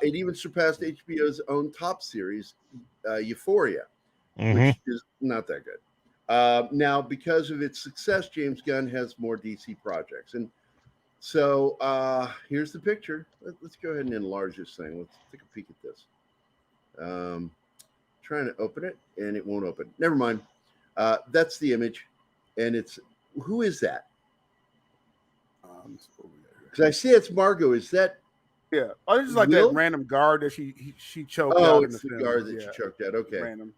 It even surpassed HBO's own top series, Euphoria, which is not that good. Now, because of its success, James Gunn has more DC projects. And so here's the picture. Let's go ahead and enlarge this thing. Let's take a peek at this. Trying to open it, and it won't open. Never mind. That's the image. And it's, who is that? Because I see it's Margot. Is that? Yeah. Oh, it's just like that random guard that she choked out. Oh, it's the guard that she choked out. Okay. Random,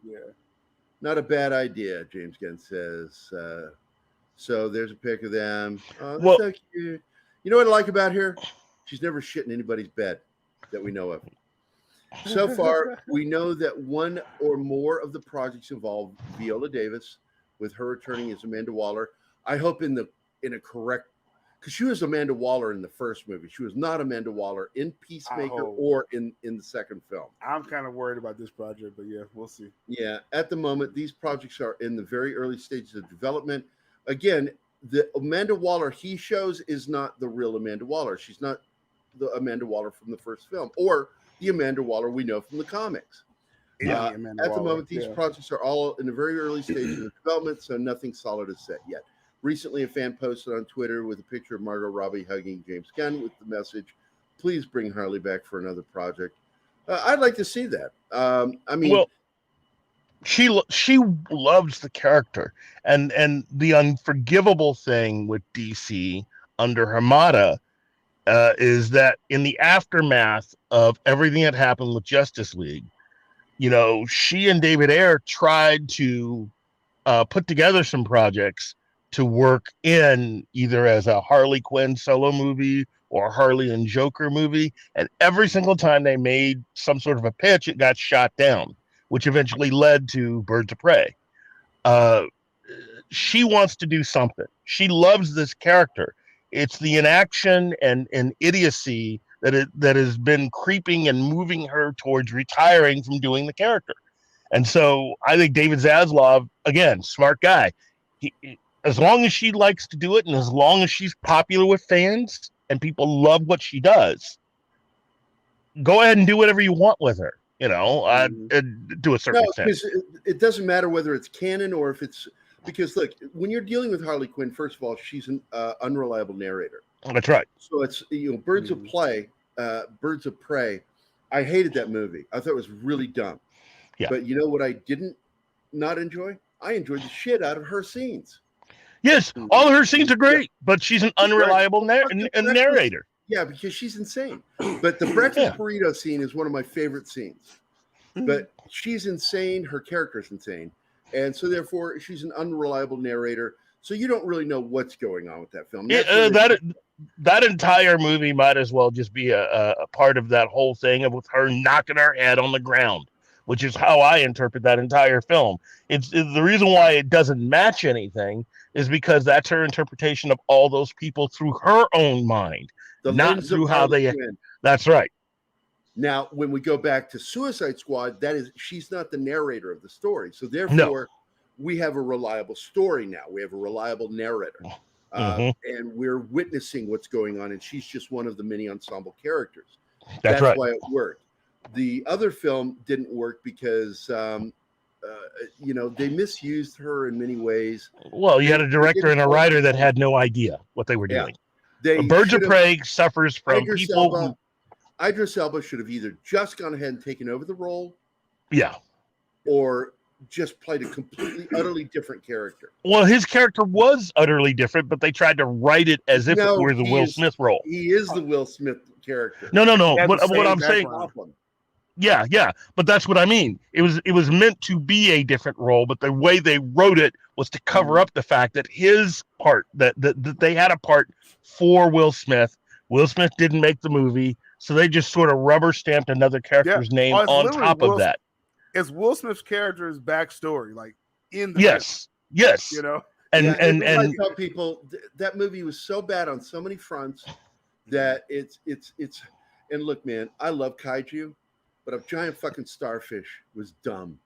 Not a bad idea, James Gunn says. So there's a pic of them. Oh, that's so cute. You know what I like about her? She's never shit in anybody's bed that we know of. So far, we know that one or more of the projects involve Viola Davis, with her returning as Amanda Waller. I hope in a correct, because she was Amanda Waller in the first movie. She was not Amanda Waller in Peacemaker or in the second film. I'm kind of worried about this project, but yeah, we'll see. Yeah, at the moment, these projects are in the very early stages of development. Again, the Amanda Waller he shows is not the real Amanda Waller. She's not the Amanda Waller from the first film or the Amanda Waller we know from the comics. At the moment, these projects are all in the very early stages of development, so nothing solid is set yet. Recently, a fan posted on Twitter with a picture of Margot Robbie hugging James Gunn with the message, "Please bring Harley back for another project." I'd like to see that. She loves the character, and the unforgivable thing with DC under Hamada is that in the aftermath of everything that happened with Justice League, she and David Ayer tried to put together some projects to work in either as a Harley Quinn solo movie or Harley and Joker movie. And every single time they made some sort of a pitch, it got shot down, which eventually led to Birds of Prey. She wants to do something. She loves this character. It's the inaction and idiocy that has been creeping and moving her towards retiring from doing the character. And so I think David Zaslav, again, smart guy. As long as she likes to do it, and as long as she's popular with fans and people love what she does, go ahead and do whatever you want with her. To a certain extent. Because it doesn't matter whether it's canon or if it's because look, when you're dealing with Harley Quinn, first of all, she's an unreliable narrator. That's right. So it's Birds of Prey. I hated that movie. I thought it was really dumb. Yeah. But you know what I didn't not enjoy? I enjoyed the shit out of her scenes. Yes, all of her scenes are great, but she's an unreliable narrator. Yeah, because she's insane. But the breakfast burrito scene is one of my favorite scenes. But she's insane. Her character's insane. And so therefore, she's an unreliable narrator. So you don't really know what's going on with that film. That entire movie might as well just be a part of that whole thing of with her knocking her head on the ground, which is how I interpret that entire film. It's the reason why it doesn't match anything is because that's her interpretation of all those people through her own mind, not through how they. That's right. Now, when we go back to Suicide Squad, she's not the narrator of the story. So therefore, we have a reliable story now. We have a reliable narrator. And we're witnessing what's going on. And she's just one of the many ensemble characters. That's right. Why it worked. The other film didn't work because, they misused her in many ways. Well, you had a director and a writer that had no idea what they were doing. Birds of Prey suffers from people who... Idris Elba should have either just gone ahead and taken over the role, or just played a completely, utterly different character. Well, his character was utterly different, but they tried to write it as if it were the Will Smith role. He is the Will Smith character. No. What I'm saying, but that's what I mean. It was meant to be a different role, but the way they wrote it was to cover up the fact that his part, that they had a part for Will Smith. Will Smith didn't make the movie. So they just sort of rubber stamped another character's name on top of that. It's Will Smith's character's backstory, like in the yes, and I tell people that movie was so bad on so many fronts that it's and look, man, I love kaiju, but a giant fucking starfish was dumb.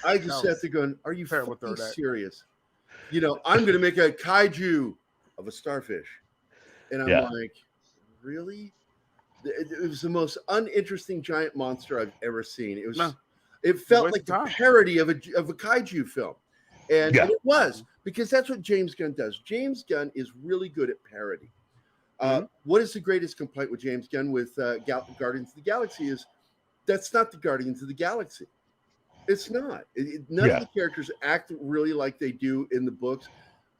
I just sat there going, "Are you fucking serious?" I'm going to make a kaiju of a starfish, and I'm like, really? It was the most uninteresting giant monster I've ever seen. It felt like a parody of a kaiju film. And it was, because that's what James Gunn does. James Gunn is really good at parody. What is the greatest complaint with James Gunn with Guardians of the Galaxy is that's not the Guardians of the Galaxy. It's not. None of the characters act really like they do in the books,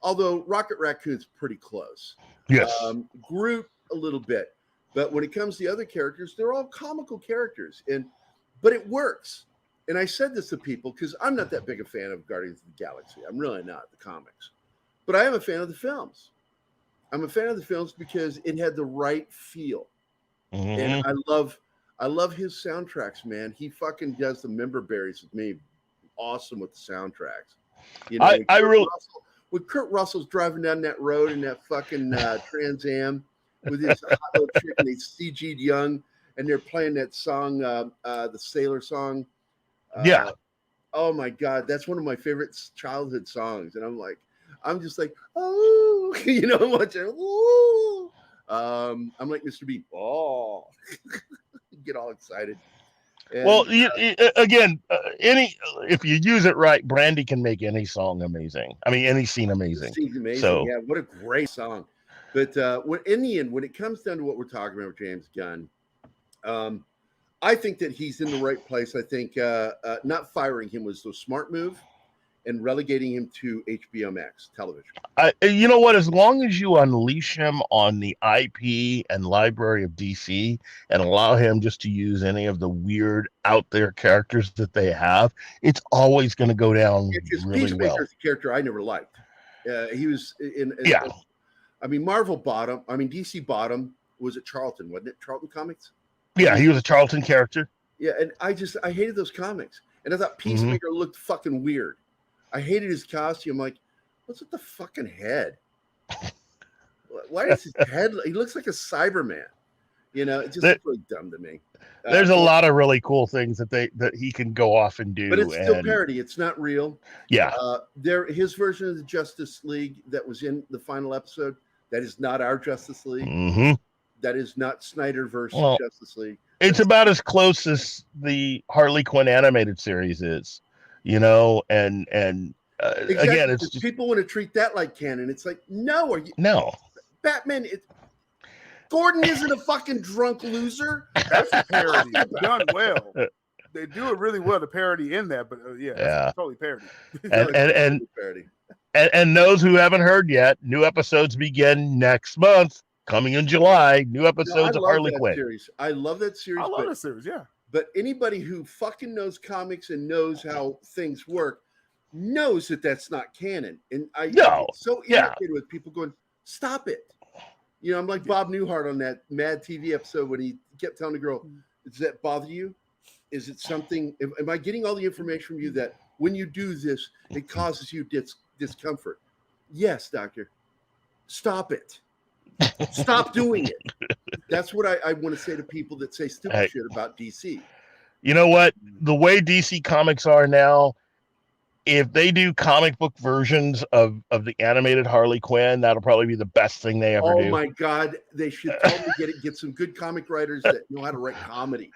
although Rocket Raccoon's pretty close. Yes. Groot, a little bit. But when it comes to the other characters, they're all comical characters. But it works. And I said this to people because I'm not that big a fan of Guardians of the Galaxy. I'm really not, the comics. But I am a fan of the films. I'm a fan of the films because it had the right feel. And I love his soundtracks, man. He fucking does the member berries with me. Awesome with the soundtracks. When Kurt Russell's driving down that road in that fucking Trans Am, with his hot little chick and he's CG'd young and they're playing that song, the Sailor song. Oh my God. That's one of my favorite childhood songs. And I'm just like, oh, I'm watching. Oh, I'm like Mr. B. Oh, get all excited. And, again, if you use it right, Brandy can make any song amazing. I mean, any scene amazing. Scene's amazing. Yeah. What a great song. But in the end, when it comes down to what we're talking about with James Gunn, I think that he's in the right place. I think not firing him was the smart move and relegating him to HBO Max television. You know what? As long as you unleash him on the IP and library of DC and allow him just to use any of the weird out there characters that they have, it's always going to go down really well. Peacemaker's a character I never liked. He was Marvel bought him. DC bought him. Was it Charlton? Wasn't it Charlton Comics? Yeah, he was a Charlton character. Yeah, and I hated those comics. And I thought Peacemaker looked fucking weird. I hated his costume. I'm like, what's with the fucking head? Why is his head? He looks like a Cyberman. It's just really dumb to me. There's a lot of really cool things that he can go off and do, but it's still parody. It's not real. Yeah. His version of the Justice League that was in the final episode, that is not our Justice League. Mm-hmm. That is not Snyderverse Justice League. It's about as close as the Harley Quinn animated series is, and exactly. Again, it's just, people want to treat that like canon. It's like, no, no. Batman. Gordon isn't a fucking drunk loser. That's a parody done well. They do it really well, the parody in that, but it's totally parody. And those who haven't heard yet, new episodes begin next month. Coming in July, new episodes of Harley Quinn. Series. I love that series. I love that series, yeah. But anybody who fucking knows comics and knows how things work knows that that's not canon. And I'm so irritated with people going, stop it. I'm like Bob Newhart on that Mad TV episode when he kept telling the girl, does that bother you? Is it something, am I getting all the information from you that when you do this, it causes you discomfort? Yes, doctor. Stop it. Stop doing it. That's what I want to say to people that say stupid shit about DC. You know what? The way DC comics are now, if they do comic book versions of the animated Harley Quinn, that'll probably be the best thing they ever do. Oh my God. They should totally get some good comic writers that know how to write comedy.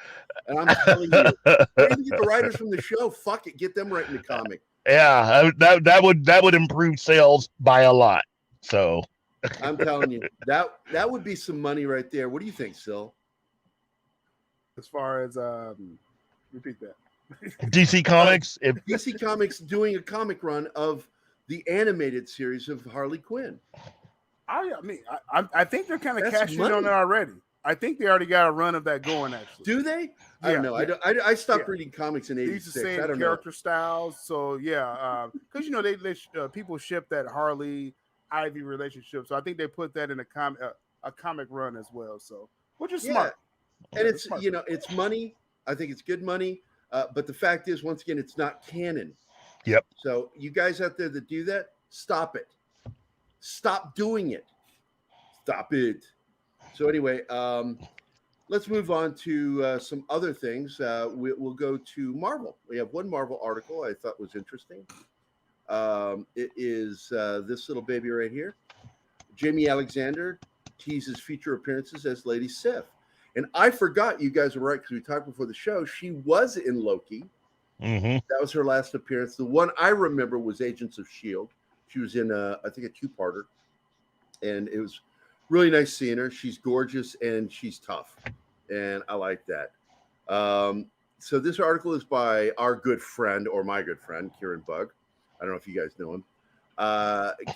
And I'm telling you, maybe get the writers from the show. Fuck it. Get them writing the comic. Yeah, that would improve sales by a lot. So I'm telling you, that would be some money right there. What do you think, Sil? As far as repeat that. DC Comics, DC Comics doing a comic run of the animated series of Harley Quinn. I think they're kind of cashing in on it already. I think they already got a run of that going. Actually, do they? I don't know. I stopped reading comics in '86. These are the same character styles, so because they people ship that Harley Ivy relationship, so I think they put that in a comic run as well. So, which is smart. And it's smart. It's money. I think it's good money. But the fact is, once again, it's not canon. Yep. So you guys out there that do that, stop it. Stop doing it. Stop it. So anyway, let's move on to some other things. We'll go to Marvel. We have one Marvel article I thought was interesting. It is this little baby right here. Jamie Alexander teases future appearances as Lady Sif. And I forgot, you guys were right, because we talked before the show. She was in Loki. Mm-hmm. That was her last appearance. The one I remember was Agents of S.H.I.E.L.D. She was in, I think, a two-parter. And it was really nice seeing her. She's gorgeous and she's tough. And I like that. So this article is by our good friend, or my good friend, Kieran Bug. I don't know if you guys know him.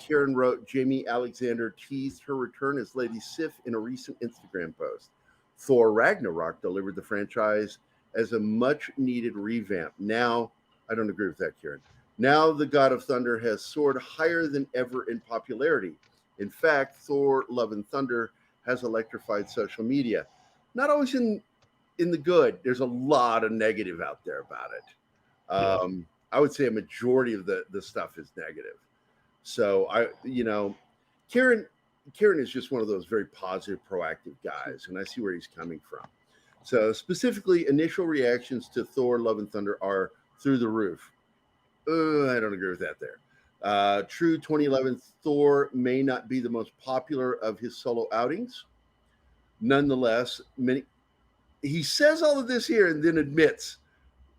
Kieran wrote, Jamie Alexander teased her return as Lady Sif in a recent Instagram post. Thor Ragnarok delivered the franchise as a much-needed revamp. Now, I don't agree with that, Kieran. Now the God of Thunder has soared higher than ever in popularity. In fact, Thor Love and Thunder has electrified social media. Not always in the good. There's a lot of negative out there about it. I would say a majority of the stuff is negative. So, Kieran is just one of those very positive, proactive guys, and I see where he's coming from. So specifically, initial reactions to Thor Love and Thunder are through the roof. I don't agree with that there. True, 2011 Thor may not be the most popular of his solo outings. Nonetheless, he says all of this here and then admits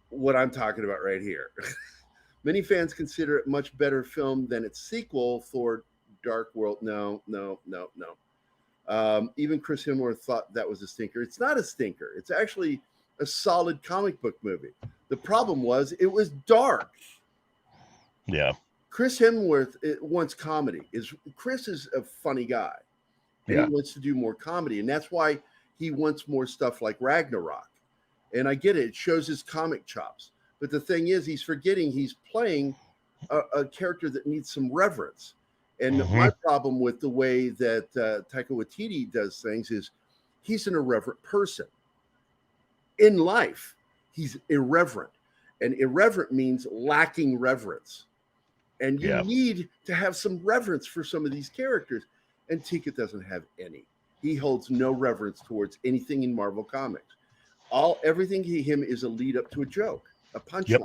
what I'm talking about right here. Many fans consider it much better film than its sequel, Thor Dark World. No. Even Chris Hemsworth thought that was a stinker. It's not a stinker. It's actually a solid comic book movie. The problem was it was dark. Yeah. Chris Hemsworth wants comedy. Chris is a funny guy. And he wants to do more comedy. And that's why he wants more stuff like Ragnarok. And I get it. It shows his comic chops. But the thing is, he's forgetting he's playing a character that needs some reverence. And my problem with the way that Taika Waititi does things is he's an irreverent person. In life, he's irreverent. And irreverent means lacking reverence. And you need to have some reverence for some of these characters. And Taika doesn't have any. he holds no reverence towards anything in Marvel Comics. Everything him is a lead up to a joke, a punchline,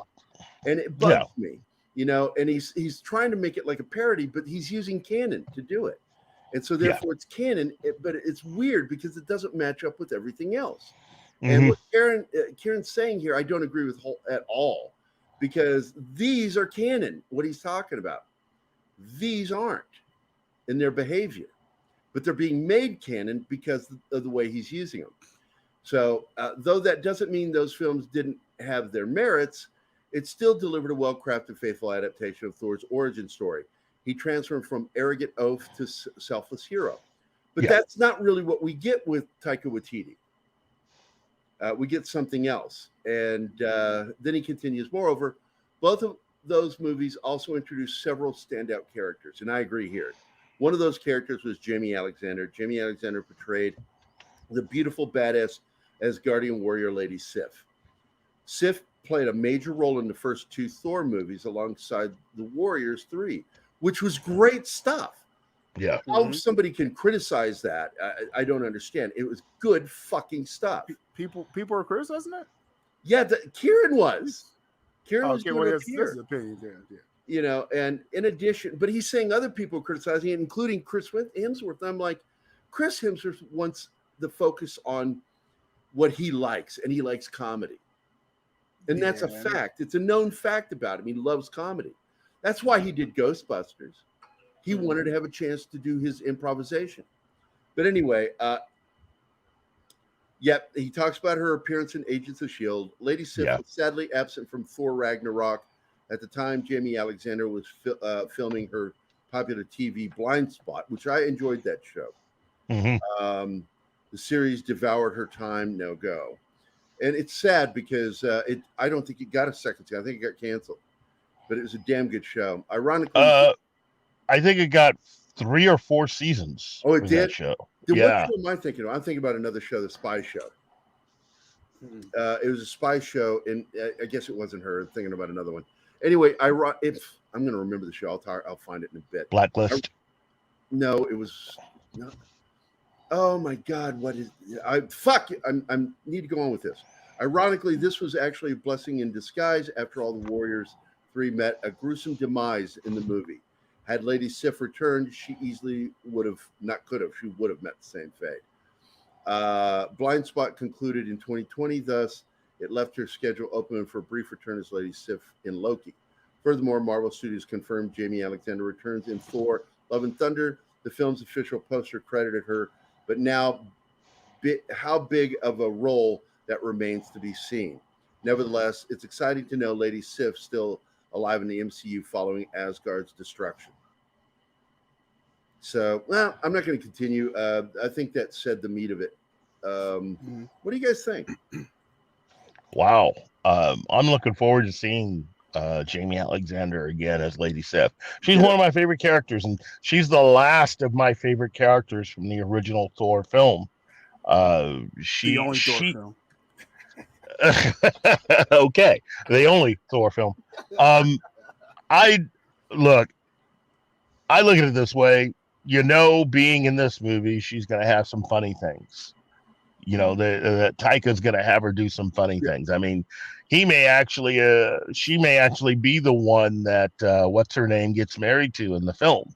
and it bugs me, And he's trying to make it like a parody, but he's using canon to do it, and so therefore it's canon. But it's weird because it doesn't match up with everything else. And what Kieran's saying here, I don't agree with at all, because these are canon. What he's talking about, these aren't in their behavior, but they're being made canon because of the way he's using them. So, though that doesn't mean those films didn't have their merits, it still delivered a well-crafted, faithful adaptation of Thor's origin story. He transformed from arrogant oaf to selfless hero. But that's not really what we get with Taika Waititi. We get something else. And then he continues, moreover, both of those movies also introduced several standout characters. And I agree here. One of those characters was Jamie Alexander. Jamie Alexander portrayed the beautiful, badass Asgardian warrior Lady Sif. Sif played a major role in the first two Thor movies alongside the Warriors 3, which was great stuff. Yeah. How somebody can criticize that, I don't understand. It was good fucking stuff. People are criticizing that? Yeah, Kieran was. Kieran was giving his opinion. Yeah. And in addition, but he's saying other people criticizing it, including Chris Hemsworth. I'm like, Chris Hemsworth wants the focus on what he likes, and he likes comedy. And that's a fact. It's a known fact about him. He loves comedy. That's why he did Ghostbusters. He wanted to have a chance to do his improvisation. But anyway, he talks about her appearance in Agents of S.H.I.E.L.D. Lady Sif was sadly absent from Thor Ragnarok. At the time, Jamie Alexander was filming her popular TV Blind Spot, which I enjoyed that show. The series devoured her time, no go. And it's sad because I don't think it got a second season. I think it got canceled. But it was a damn good show. Ironically, I think it got 3 or 4 seasons. Oh, it did? That show. What show am I thinking of? I'm thinking about another show, The Spy Show. It was a spy show, and I guess it wasn't her. I'm thinking about another one. Anyway, I'm going to remember the show. I'll find it in a bit. Blacklist? No, it was not. Oh my God! What is? I need to go on with this. Ironically, this was actually a blessing in disguise. After all, the Warriors 3 met a gruesome demise in the movie. Had Lady Sif returned, she easily would have met the same fate. Blind Spot concluded in 2020. Thus, it left her schedule open for a brief return as Lady Sif in Loki. Furthermore, Marvel Studios confirmed Jamie Alexander returns in Thor: Love and Thunder. The film's official poster credited her, but now how big of a role that remains to be seen. Nevertheless, it's exciting to know Lady Sif still alive in the MCU following Asgard's destruction. So, well, I'm not going to continue. I think that said the meat of it. What do you guys think? Wow. I'm looking forward to seeing Jamie Alexander again as Lady Sif. She's one of my favorite characters, and she's the last of my favorite characters from the original Thor film. The only Thor film. Okay, the only Thor film. I look at it this way. Being in this movie, she's going to have some funny things. That Taika's going to have her do some funny things. I mean, she may actually be the one that what's her name gets married to in the film.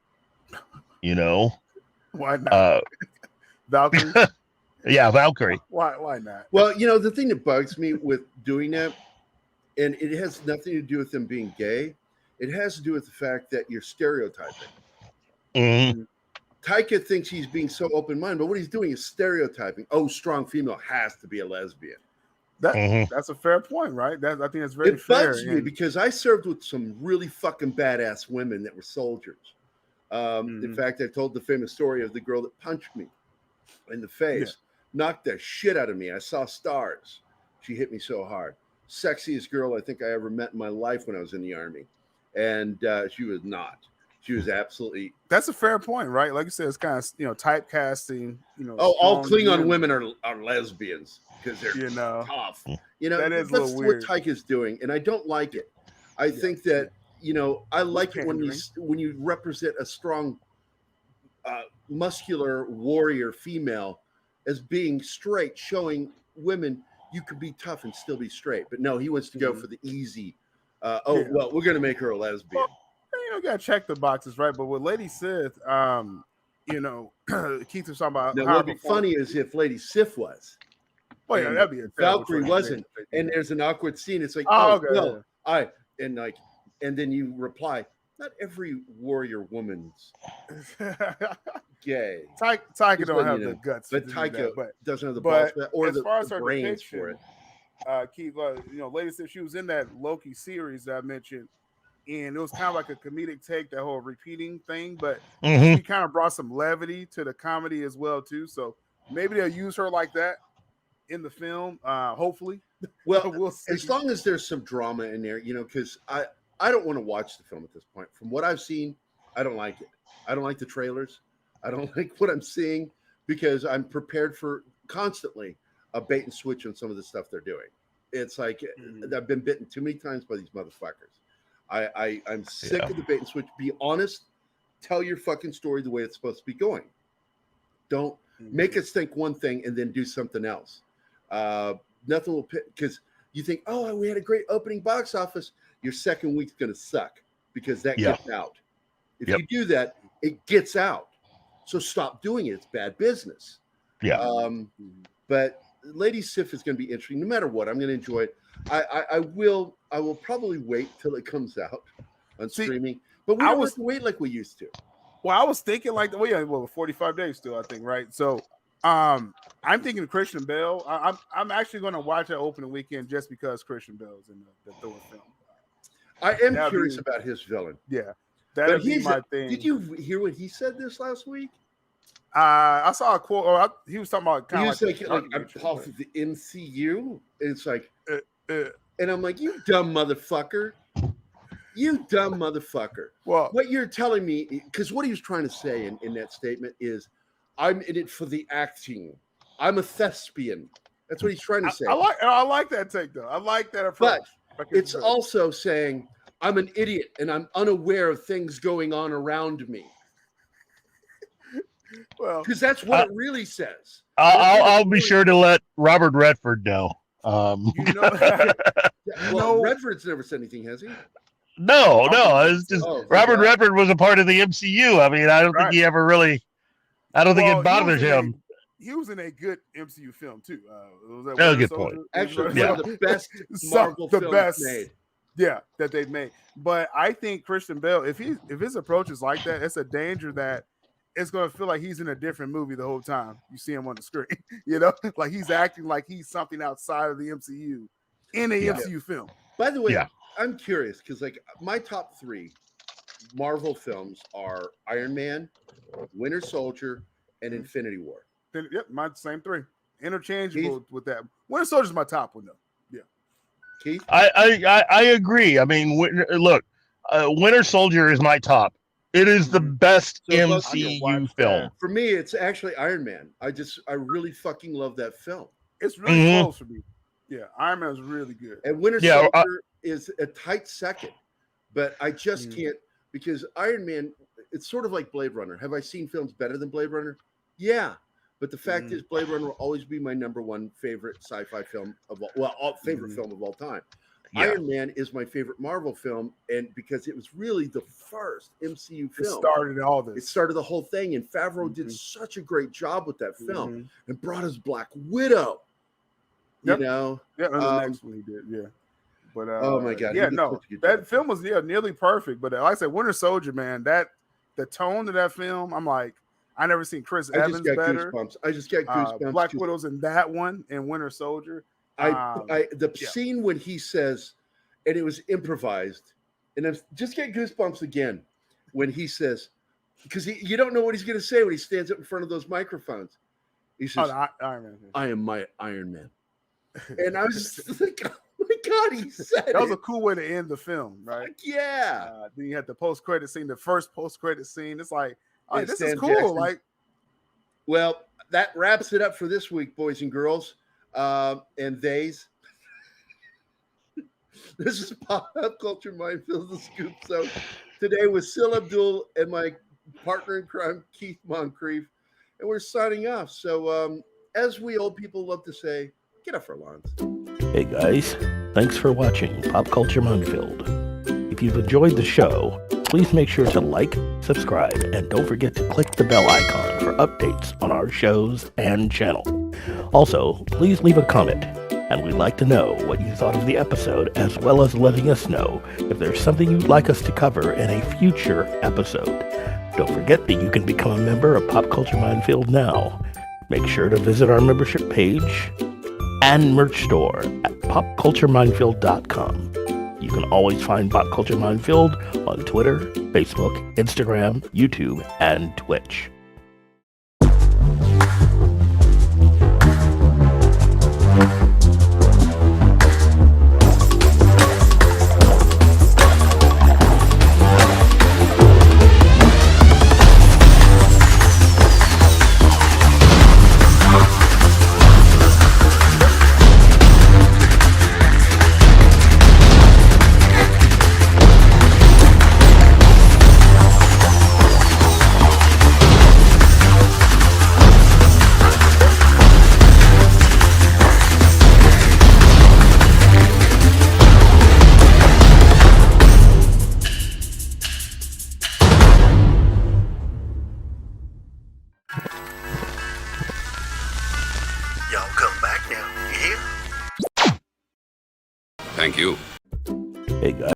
Why not? Valkyrie. Yeah, Valkyrie. Why not? Well, the thing that bugs me with doing that, and it has nothing to do with them being gay. It has to do with the fact that you're stereotyping. Mm-hmm. Taika thinks he's being so open-minded, but what he's doing is stereotyping. Oh, strong female has to be a lesbian. That's a fair point, right? I think that's very fair. It bugs me because I served with some really fucking badass women that were soldiers. In fact, I told the famous story of the girl that punched me in the face, knocked the shit out of me. I saw stars. She hit me so hard. Sexiest girl I think I ever met in my life when I was in the Army. And she was not. She was absolutely. That's a fair point, right? Like you said, it's kind of typecasting. All Klingon women are lesbians because they're tough. That is that's weird. What Taika's doing, and I don't like it. I think that I like it when you represent a strong muscular warrior female as being straight, showing women you could be tough and still be straight. But no, he wants to go for the easy. Well, we're gonna make her a lesbian. Well, you gotta check the boxes, right? But with Lady Sith, Keith was talking about. Now, what'd be funny is if Lady Sif was. Well, yeah, that'd be a Valkyrie wasn't, and there's an awkward scene. It's like, and then you reply, not every warrior woman's gay. Taika don't have the guts, but Taika doesn't have the balls for that, or the brains for it. Keith, Lady Sif, she was in that Loki series that I mentioned, and it was kind of like a comedic take, that whole repeating thing, but she kind of brought some levity to the comedy as well too. So maybe they'll use her like that in the film, hopefully. Well, we'll see. As long as there's some drama in there, because I don't want to watch the film at this point. From what I've seen, I don't like it. I don't like the trailers. I don't like what I'm seeing, because I'm prepared for constantly a bait and switch on some of the stuff they're doing. It's like I've been bitten too many times by these motherfuckers. I'm sick of the bait and switch. Be honest. Tell your fucking story the way it's supposed to be going. Don't make us think one thing and then do something else. Nothing will, because you think, oh, we had a great opening box office. Your second week's going to suck because that gets out. If you do that, it gets out. So stop doing it. It's bad business. Yeah. But Lady Sif is going to be interesting. No matter what, I'm going to enjoy it. I will probably wait till it comes out on streaming. But we don't have to wait like we used to. Well, I was thinking 45 days still, I think, right? So I'm thinking Christian Bale. I'm actually going to watch that opening weekend just because Christian Bale's in the Thor film. I am curious about his villain. Yeah, that'd be my thing. Did you hear what he said this last week? I saw a quote. He was talking about kind of like I'm part of the MCU. It's like, and I'm like, you dumb motherfucker. You dumb motherfucker. Well, what you're telling me, because what he was trying to say in that statement is, I'm in it for the acting. I'm a thespian. That's what he's trying to say. I like that take, though. I like that approach. But it's also saying, I'm an idiot and I'm unaware of things going on around me. Well, because that's what it really says. I'll be sure to let Robert Redford know. Redford's never said anything, has he? No. It's just Robert Redford was a part of the MCU. I mean, I don't think he ever really. I don't think it bothered him. He was in a good MCU film too. That was a good point. Actually, one of the best Marvel films made. Yeah, that they've made. But I think Christian Bale, if his approach is like that, it's a danger that it's going to feel like he's in a different movie the whole time you see him on the screen. Like he's acting like he's something outside of the MCU in a MCU film. By the way, I'm curious because like my top 3 Marvel films are Iron Man, Winter Soldier, and Infinity War. Yep, my same 3. Interchangeable with that. Winter Soldier's my top one though. Yeah. Keith? I agree. I mean, look, Winter Soldier is my top. It is the best MCU film. For me, it's actually Iron Man. I really fucking love that film. It's really close for me. Yeah, Iron Man is really good. And Winter Soldier is a tight second, but I just can't, because Iron Man, it's sort of like Blade Runner. Have I seen films better than Blade Runner? Yeah. But the fact is, Blade Runner will always be my number 1 favorite sci-fi film of favorite film of all time. Yeah. Iron Man is my favorite Marvel film, and because it was really the first MCU film. It started all this. It started the whole thing, and Favreau did such a great job with that film and brought us Black Widow. Yep. Yeah, the next one he did. Yeah. But oh my god, that film was nearly perfect. But like I said, Winter Soldier, man, the tone of that film, I'm like, I never seen Chris Evans better. I just got goosebumps. Black Widow's in that one, and Winter Soldier. The scene when he says, and it was improvised, and I just get goosebumps again when he says, because you don't know what he's going to say when he stands up in front of those microphones. He says, Iron Man. I am my Iron Man. And I was just like, oh my God, he said that was a cool way to end the film, right? Yeah. Then you had the post-credit scene, the first post-credit scene. It's like, oh, this is cool. Jackson. Like, well, that wraps it up for this week, boys and girls. And theys. This is Pop Culture Minefield, the Scoop. So today with Sil Abdul and my partner in crime, Keith Moncrief, and we're signing off. So, as we old people love to say, get off our lawns. Hey guys, thanks for watching Pop Culture Minefield. If you've enjoyed the show, please make sure to like, subscribe, and don't forget to click the bell icon for updates on our shows and channel. Also, please leave a comment, and we'd like to know what you thought of the episode, as well as letting us know if there's something you'd like us to cover in a future episode. Don't forget that you can become a member of Pop Culture Minefield now. Make sure to visit our membership page and merch store at popcultureminefield.com. You can always find Pop Culture Minefield on Twitter, Facebook, Instagram, YouTube, and Twitch. Thank you. Hey guys.